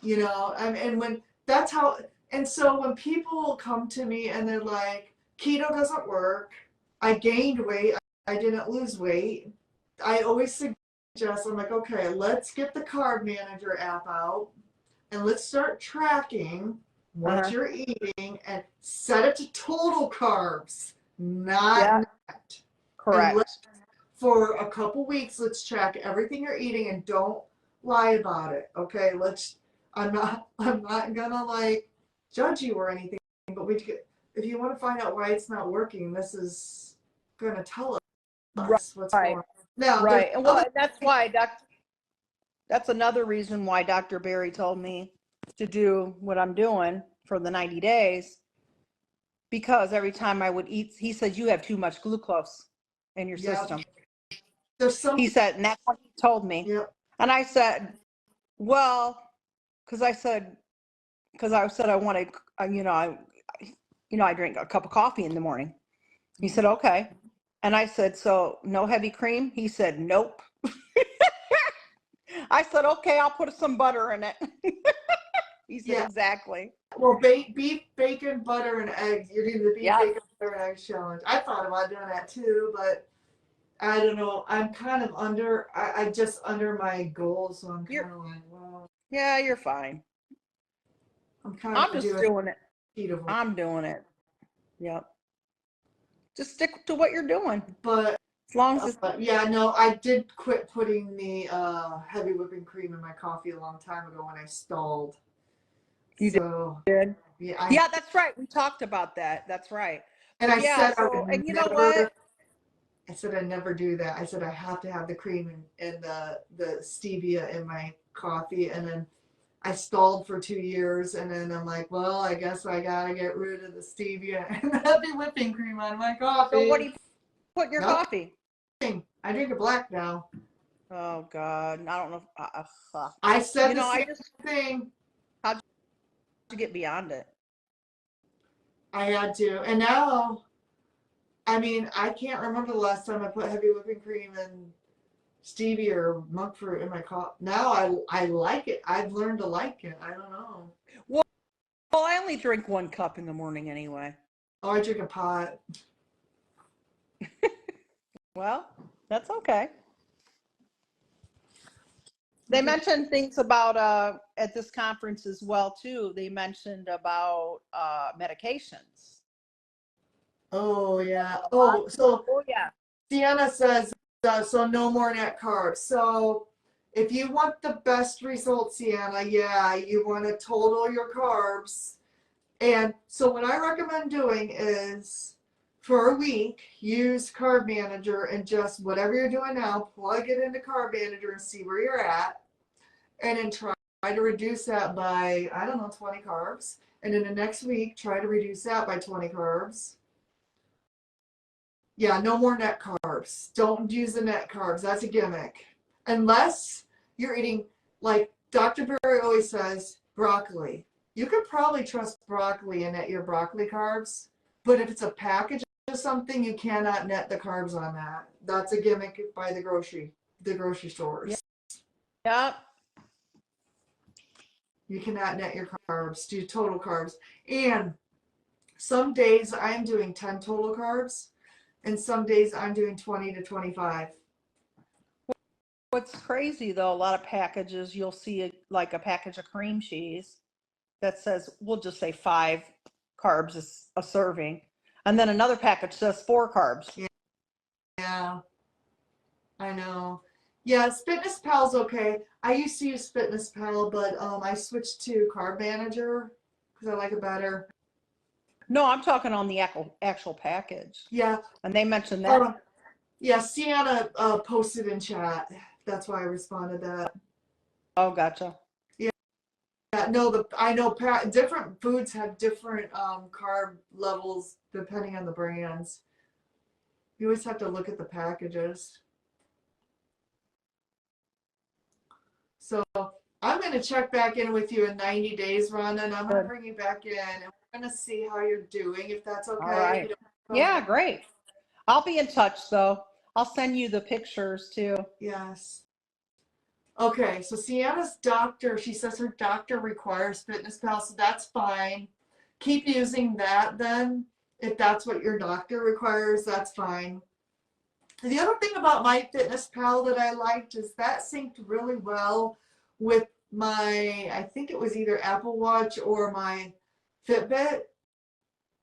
You know, and so when people come to me and they're like, keto doesn't work, I gained weight, I didn't lose weight, I always suggest, I'm like, okay, let's get the Carb Manager app out and let's start tracking what you're eating and set it to total carbs, not net. Correct. For a couple weeks, let's track everything you're eating and don't lie about it. Okay, I'm not gonna like judge you or anything, but if you want to find out why it's not working, this is gonna tell us what's going on. Now, well, that's why that's another reason why Dr. Berry told me to do what I'm doing for the 90 days, because every time I would eat, he said, you have too much glucose in your system. He said, and that's what he told me. Yep. And I said, well, because I said I wanted, I drink a cup of coffee in the morning. He said, okay. And I said, so no heavy cream? He said, nope. I said, okay, I'll put some butter in it. He said, exactly. Well, beef, bacon, butter, and eggs. You're doing the beef, bacon, butter, and eggs challenge. I thought about doing that too, but I don't know. I'm kind of I just under my goals, so I'm kind of like, well. Yeah, you're fine. I'm just doing it. I'm doing it. Yep. Just stick to what you're doing. But as long as I did quit putting the heavy whipping cream in my coffee a long time ago when I stalled. You did? Yeah, that's right. We talked about that. That's right. And I said, and you know what? I said I'd never do that. I said I have to have the cream and the stevia in my coffee, and then I stalled for 2 years, and then I'm like, well, I guess I gotta get rid of the stevia and the heavy whipping cream on my coffee. So what do you put in your coffee? I drink it black now. Oh God, I don't know. I said the same thing. How'd you get beyond it? I had to, and now, I mean, I can't remember the last time I put heavy whipping cream and stevia or monk fruit in my coffee. Now I like it. I've learned to like it. I don't know. Well, I only drink 1 cup in the morning anyway. Oh, I drink a pot. Well, that's okay. They mentioned things about at this conference as well too. They mentioned about medications. Oh yeah. Sienna says so no more net carbs. So if you want the best results, Sienna, you want to total your carbs. And so what I recommend doing is for a week, use Carb Manager and just whatever you're doing now, plug it into Carb Manager and see where you're at. And then try to reduce that by, 20 carbs. And then the next week, try to reduce that by 20 carbs. Yeah, no more net carbs. Don't use the net carbs. That's a gimmick. Unless you're eating, like Dr. Berry always says, broccoli. You could probably trust broccoli and net your broccoli carbs. But if it's a package of something, you cannot net the carbs on that. That's a gimmick by the grocery stores. Yep. You cannot net your carbs. Do total carbs. And some days I'm doing 10 total carbs. And some days I'm doing 20 to 25. What's crazy though, a lot of packages, you'll see like a package of cream cheese that says, we'll just say 5 carbs is a serving. And then another package says 4 carbs. Yeah, I know. Yes, Fitness Pal's okay. I used to use Fitness Pal, but I switched to Carb Manager because I like it better. No, I'm talking on the actual package. Yeah. And they mentioned that. Yeah, Sienna posted in chat. That's why I responded that. Oh, gotcha. Yeah, no, I know different foods have different carb levels depending on the brands. You always have to look at the packages. So I'm going to check back in with you in 90 days, Rhonda, and I'm going to bring you back in, and we're going to see how you're doing, if that's okay. All right. Yeah, great. I'll be in touch, though. I'll send you the pictures, too. Yes. Okay, so Sienna's doctor, she says her doctor requires Fitness Pal, so that's fine. Keep using that then. If that's what your doctor requires, that's fine. The other thing about my Fitness Pal that I liked is that synced really well with my, I think it was either Apple Watch or my Fitbit.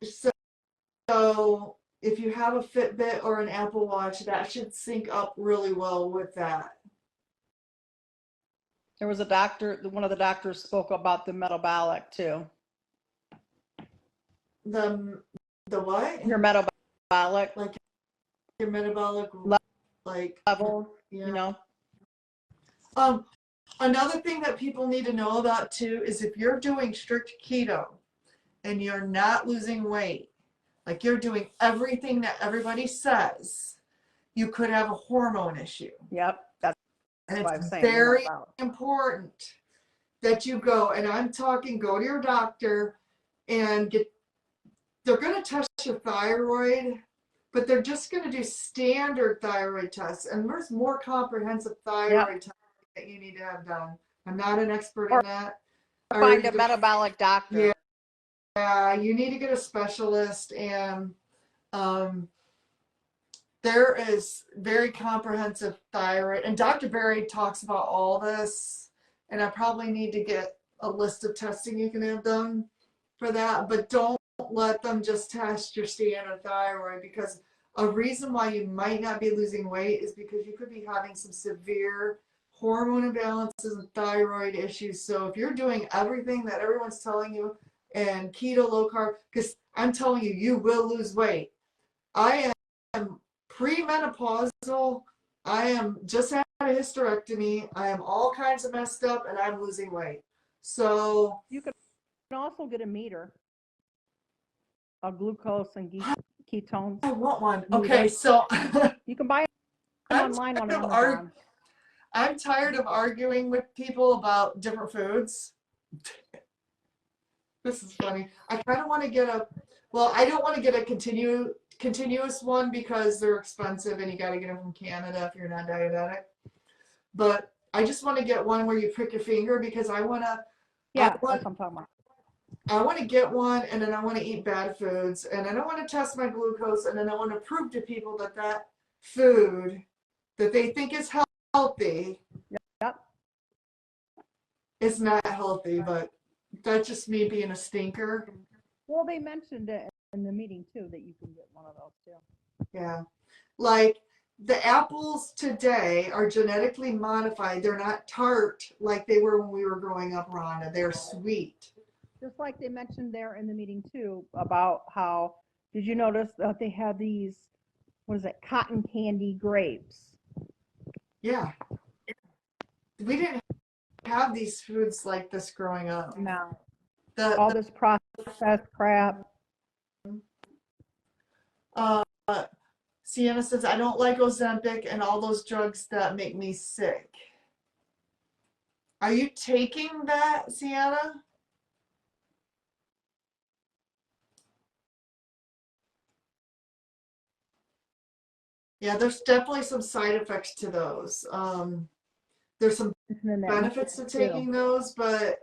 So if you have a Fitbit or an Apple Watch, that should sync up really well with that. There was a doctor, one of the doctors spoke about the metabolic, too. The what? Your metabolic. Like your metabolic like level, yeah. You know. Another thing that people need to know about too is if you're doing strict keto and you're not losing weight, like you're doing everything that everybody says, you could have a hormone issue. Yep, that's what I'm saying. Very important that you go, and I'm talking, go to your doctor and they're going to test your thyroid, but they're just going to do standard thyroid tests, and there's more comprehensive thyroid tests that you need to have done. I'm not an expert in that. Find a metabolic doctor. Yeah, you need to get a specialist, and there is very comprehensive thyroid, and Dr. Berry talks about all this, and I probably need to get a list of testing you can have done for that, but don't let them just test your standard thyroid, because a reason why you might not be losing weight is because you could be having some severe hormone imbalances and thyroid issues. So if you're doing everything that everyone's telling you and keto, low carb, because I'm telling you, you will lose weight. I am premenopausal. I am just had a hysterectomy. I am all kinds of messed up, and I'm losing weight. So you can also get a meter, a glucose and ketones. I want one. Meter. Okay, so you can buy it online on Amazon. I'm tired of arguing with people about different foods. This is funny. I kind of want to get I don't want to get a continuous one because they're expensive and you got to get them from Canada if you're not diabetic. But I just want to get one where you prick your finger, because I want to. Yeah, that's what I'm talking about. I want to get one, and then I want to eat bad foods, and then I want to test my glucose, and then I want to prove to people that food that they think is healthy is not healthy, but that's just me being a stinker. Well, they mentioned it in the meeting too, that you can get one of those too. Yeah. Like the apples today are genetically modified. They're not tart like they were when we were growing up, Rhonda. They're sweet. Just like they mentioned there in the meeting too, about how, did you notice that they had these, what is it, cotton candy grapes? Yeah. We didn't have these foods like this growing up. No. All this processed crap. Sienna says, I don't like Ozempic and all those drugs that make me sick. Are you taking that, Sienna? Yeah, there's definitely some side effects to those. There's some benefits to taking those, but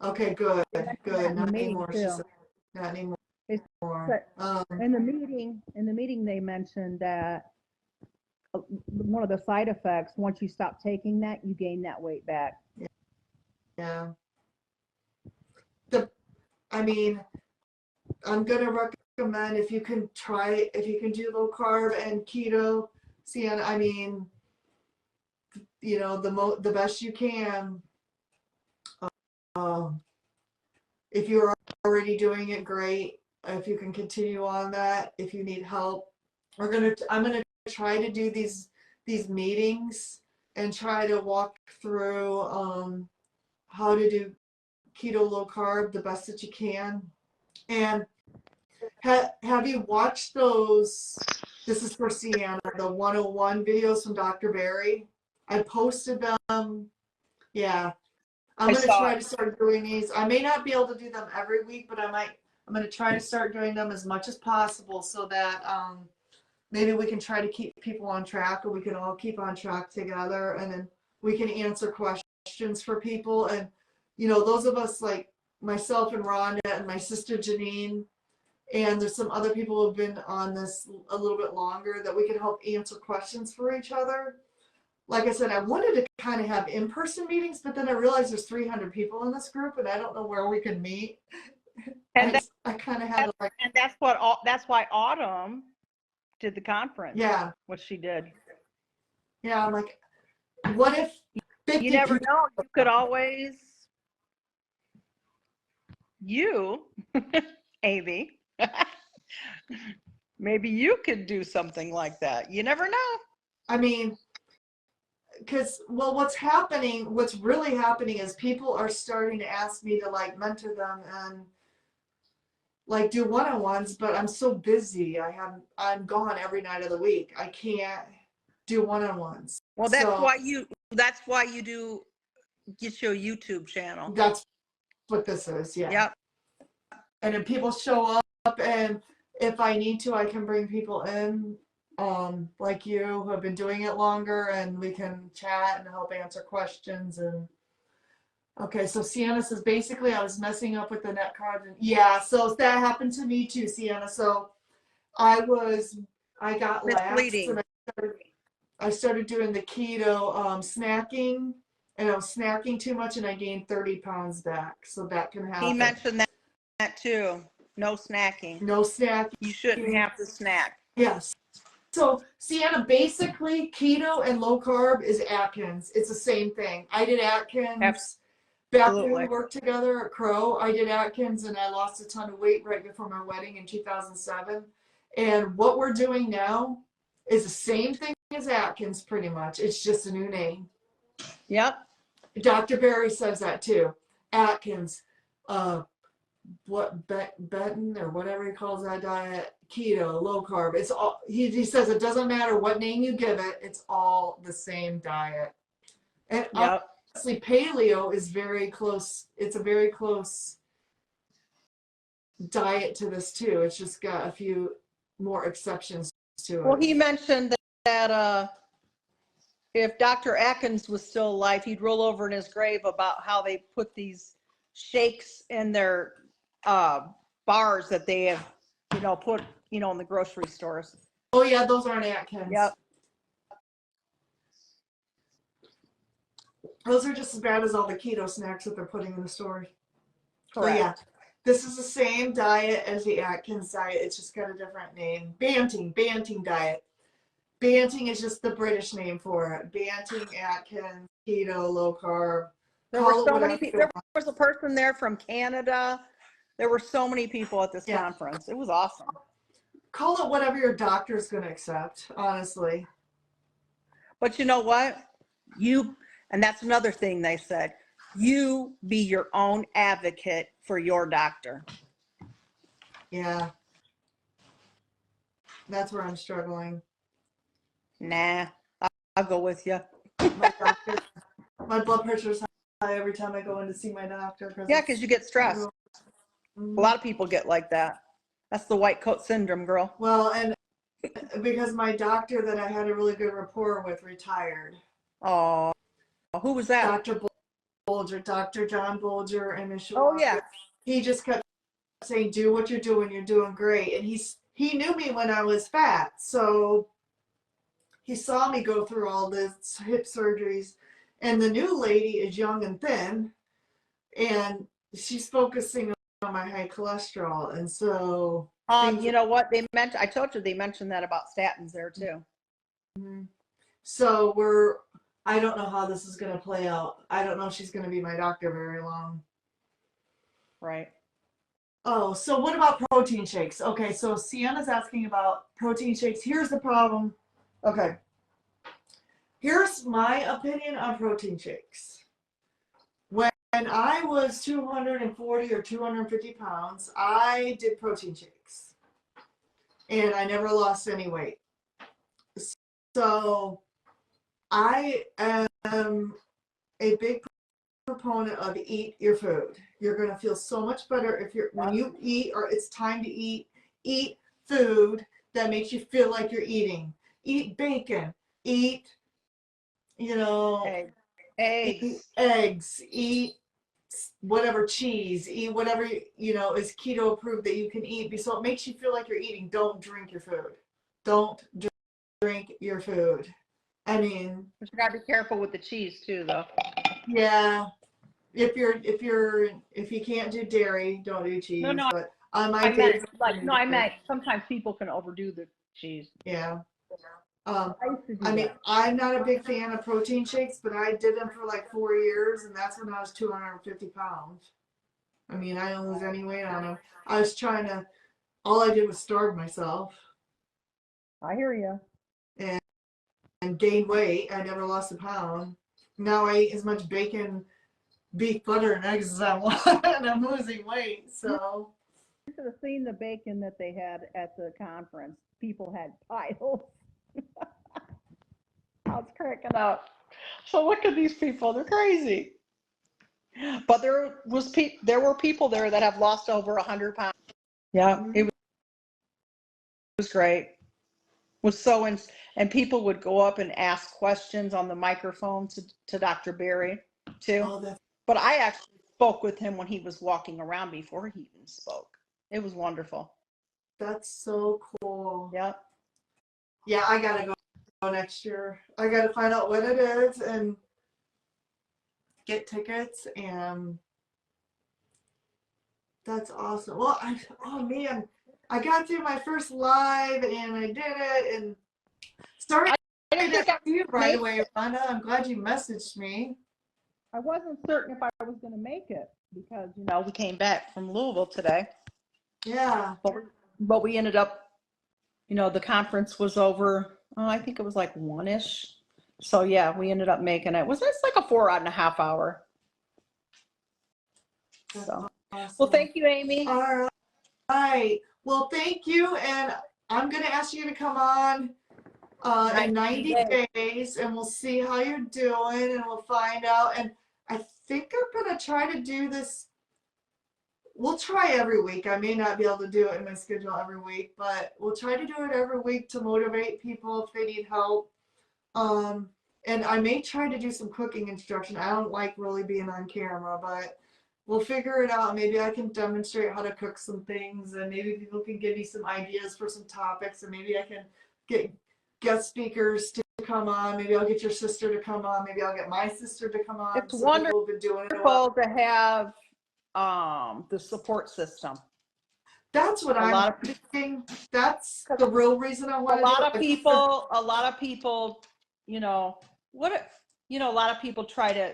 okay, good. Not anymore. She said, not anymore. In the meeting, they mentioned that one of the side effects, once you stop taking that, you gain that weight back. Yeah. I mean, I'm gonna recommend if you can do low carb and keto, Sienna. I mean, the best you can. Um, if you're already doing it, great. If you can continue on that, if you need help, I'm gonna try to do these meetings and try to walk through how to do keto low carb the best that you can. And have you watched those? This is for Sienna, the 101 videos from Dr. Barry. I posted them. Yeah, I'm I going to saw try it. to start doing these. I may not be able to do them every week, but I'm going to try to start doing them as much as possible so that maybe we can try to keep people on track, or we can all keep on track together, and then we can answer questions for people. And those of us like myself and Rhonda and my sister Janine, and there's some other people who have been on this a little bit longer, that we can help answer questions for each other. Like I said, I wanted to kind of have in-person meetings, but then I realized there's 300 people in this group, and I don't know where we can meet. And I kind of had to that's why Autumn did the conference. Yeah. What she did. Yeah, I'm like, what if 50 You never people? know. You could always, Amy, maybe you could do something like that. You never know. I mean, because, well, what's really happening is people are starting to ask me to like mentor them and like do one-on-ones, but I'm so busy. I'm gone every night of the week. I can't do one-on-ones. Well, that's why you get your YouTube channel. That's what this is. Yeah. Yep. And then people show up, and if I need to, I can bring people in, like you, who have been doing it longer, and we can chat and help answer questions. And okay, so Sienna says, basically I was messing up with the net carbs. And yeah, so that happened to me too, Sienna. So I got lax, Misleading. and I started doing the keto snacking, and I was snacking too much, and I gained 30 pounds back. So that can happen. He mentioned that too. No snacking. No snacking. You shouldn't have to snack. Yes. So Sienna, basically keto and low carb is Atkins. It's the same thing. I did Atkins back when we worked together at Crow. I did Atkins, and I lost a ton of weight right before my wedding in 2007. And what we're doing now is the same thing as Atkins, pretty much. It's just a new name. Yep. Dr. Barry says that too. Atkins, Benton or whatever he calls that diet, keto, low carb. It's all he says. It doesn't matter what name you give it. It's all the same diet. And honestly, paleo is very close. It's a very close diet to this too. It's just got a few more exceptions to it. Well, he mentioned that if Dr. Atkins was still alive, he'd roll over in his grave about how they put these shakes in their bars that they have, put, in the grocery stores. Oh yeah, those aren't Atkins. Yep. Those are just as bad as all the keto snacks that they're putting in the stores. Correct. Oh, yeah. This is the same diet as the Atkins diet. It's just got a different name. Banting diet. Banting is just the British name for it. Banting, Atkins, keto, low carb. There were so many people. There was a person there from Canada. There were so many people at this conference. It was awesome. Call it whatever your doctor's going to accept, honestly. But you know what? And that's another thing they said. You be your own advocate for your doctor. Yeah. That's where I'm struggling. Nah, I'll go with you. My blood pressure's high every time I go in to see my doctor. Yeah, because you get stressed. A lot of people get like that. That's the white coat syndrome, girl. Well, and because my doctor that I had a really good rapport with retired. Oh, who was that? Dr. Bolger, Dr. John Bolger in Michigan. Oh, yeah. He just kept saying, do what you're doing. You're doing great. And he knew me when I was fat. So he saw me go through all this hip surgeries, and the new lady is young and thin, and she's focusing on my high cholesterol, and so things. You know what they mentioned? I told you they mentioned that about statins there too. So I don't know how this is going to play out. I don't know if she's going to be my doctor very long. Right. Oh, so what about protein shakes? Okay, so Sienna's asking about protein shakes. Here's the problem. Okay. Here's my opinion on protein shakes. When I was 240 or 250 pounds, I did protein shakes. And I never lost any weight. So I am a big proponent of eat your food. You're going to feel so much better when you eat, or it's time to eat food that makes you feel like you're eating. Eat bacon, eat, Eggs. eat eggs, eat whatever cheese, eat whatever, is keto approved that you can eat. So it makes you feel like you're eating. Don't drink your food. Don't drink your food. I mean, But you gotta be careful with the cheese too, though. yeah. If you can't do dairy, don't do cheese. No, but on my I meant days, I meant sometimes people can overdo the cheese. yeah. I used to do I mean, that. I'm not a big fan of protein shakes, but I did them for like 4 years, and that's when I was 250 pounds. I mean, I didn't lose any weight on them. I was all I did was starve myself I hear you. and gain weight. I never lost a pound. Now I eat as much bacon, beef, butter, and eggs as I want, and I'm losing weight. So You should have seen the bacon that they had at the conference. People had piles. I was cracking up. So look at these people; they're crazy. But there were people there that have lost over 100 pounds. Yeah, it was great. It was so and people would go up and ask questions on the microphone to Dr. Berry too. oh, But I actually spoke with him when he was walking around before he even spoke. It was wonderful. that's so cool. Yeah. Yeah, I gotta go next year. I gotta find out when it is and get tickets, and that's awesome. Well, oh man, I got through my first live and I did it, and sorry I I didn't didn't think see you right away, Rhonda. I'm glad you messaged me. I wasn't certain if I was going to make it because, we came back from Louisville today. Yeah. But we ended up, the conference was over. Oh, I think it was like 1-ish. So yeah, we ended up making it. It's like a 4.5 hour. That's So, awesome. well, thank you, Amy. All right. Well, thank you, and I'm gonna ask you to come on in 90 days, and we'll see how you're doing, and we'll find out. And I think I'm gonna try to do this. We'll try every week. I may not be able to do it in my schedule every week, but we'll try to do it every week to motivate people if they need help. And I may try to do some cooking instruction. I don't like really being on camera, but we'll figure it out. Maybe I can demonstrate how to cook some things, and maybe people can give me some ideas for some topics, and maybe I can get guest speakers to come on. Maybe I'll get your sister to come on. Maybe I'll get my sister to come on. It's wonderful to have the support system. That's what I'm thinking. That's the real reason I want to do it. A lot of people, a lot of people try to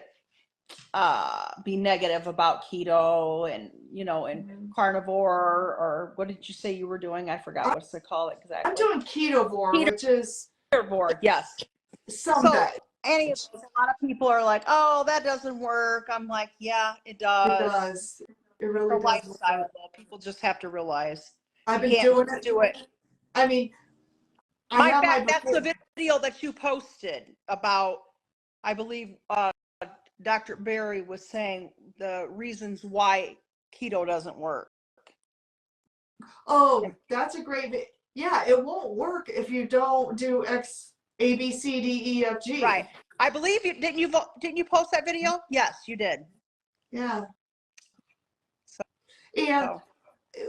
be negative about keto and, and carnivore, or what did you say you were doing? I forgot what's they call it exactly. I'm doing ketovore, which is ketovore, yes. Sunday. So, a lot of people are like, oh, that doesn't work. I'm like, yeah, it does. It does. It really does. Lifestyle, people just have to realize. I've been doing it. Do it. I mean, that's the video that you posted about, I believe, Dr. Berry was saying the reasons why keto doesn't work. Oh, that's a great. Yeah, it won't work if you don't do A, B, C, D, E, F, G. Right. I believe you didn't you post that video? Yes, you did. Yeah. And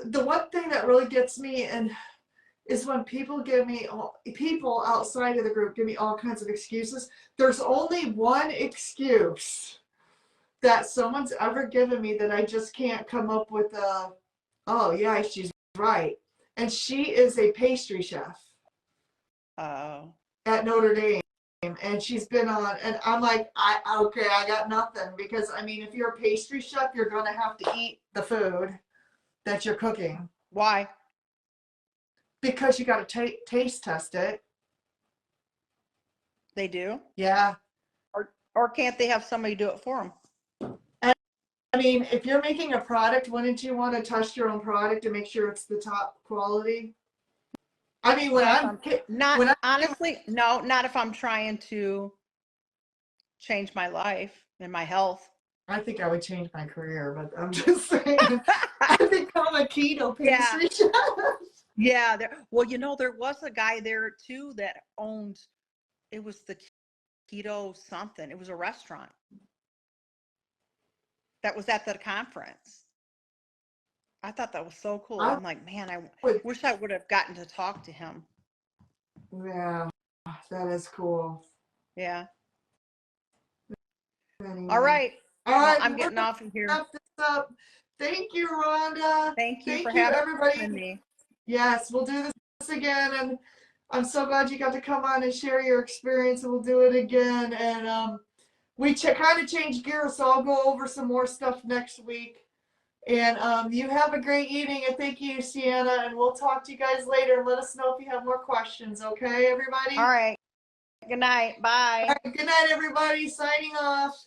the one thing that really gets me is when people people outside of the group give me all kinds of excuses. There's only one excuse that someone's ever given me that I just can't come up with oh yeah, she's right. And she is a pastry chef Oh. at Notre Dame. And she's been on, and I'm like, okay, I got nothing. Because, I mean, if you're a pastry chef, you're going to have to eat the food that you're cooking. Why? Because you got to taste test it. They do? Yeah. Or can't they have somebody do it for them? I mean, if you're making a product, wouldn't you want to test your own product to make sure it's the top quality? I mean, Honestly, no, not if I'm trying to change my life and my health. I think I would change my career, but I'm just saying, I become a keto pastry chef. Yeah. Well, there was a guy there too that owned, it was the keto something. It was a restaurant that was at the conference. I thought that was so cool. I'm like, man, I wish I would have gotten to talk to him. Yeah, that is cool. Yeah. Anyway. All right. Well, I'm getting off of here. Wrap this up. Thank you, Rhonda. Thank you for everybody. having me. Yes, we'll do this again, and I'm so glad you got to come on and share your experience, and we'll do it again. And we kind of changed gears, so I'll go over some more stuff next week. And you have a great evening, and thank you, Sienna, and we'll talk to you guys later, and let us know if you have more questions, okay, everybody? All right. Good night. Bye. All right, good night, everybody. Signing off.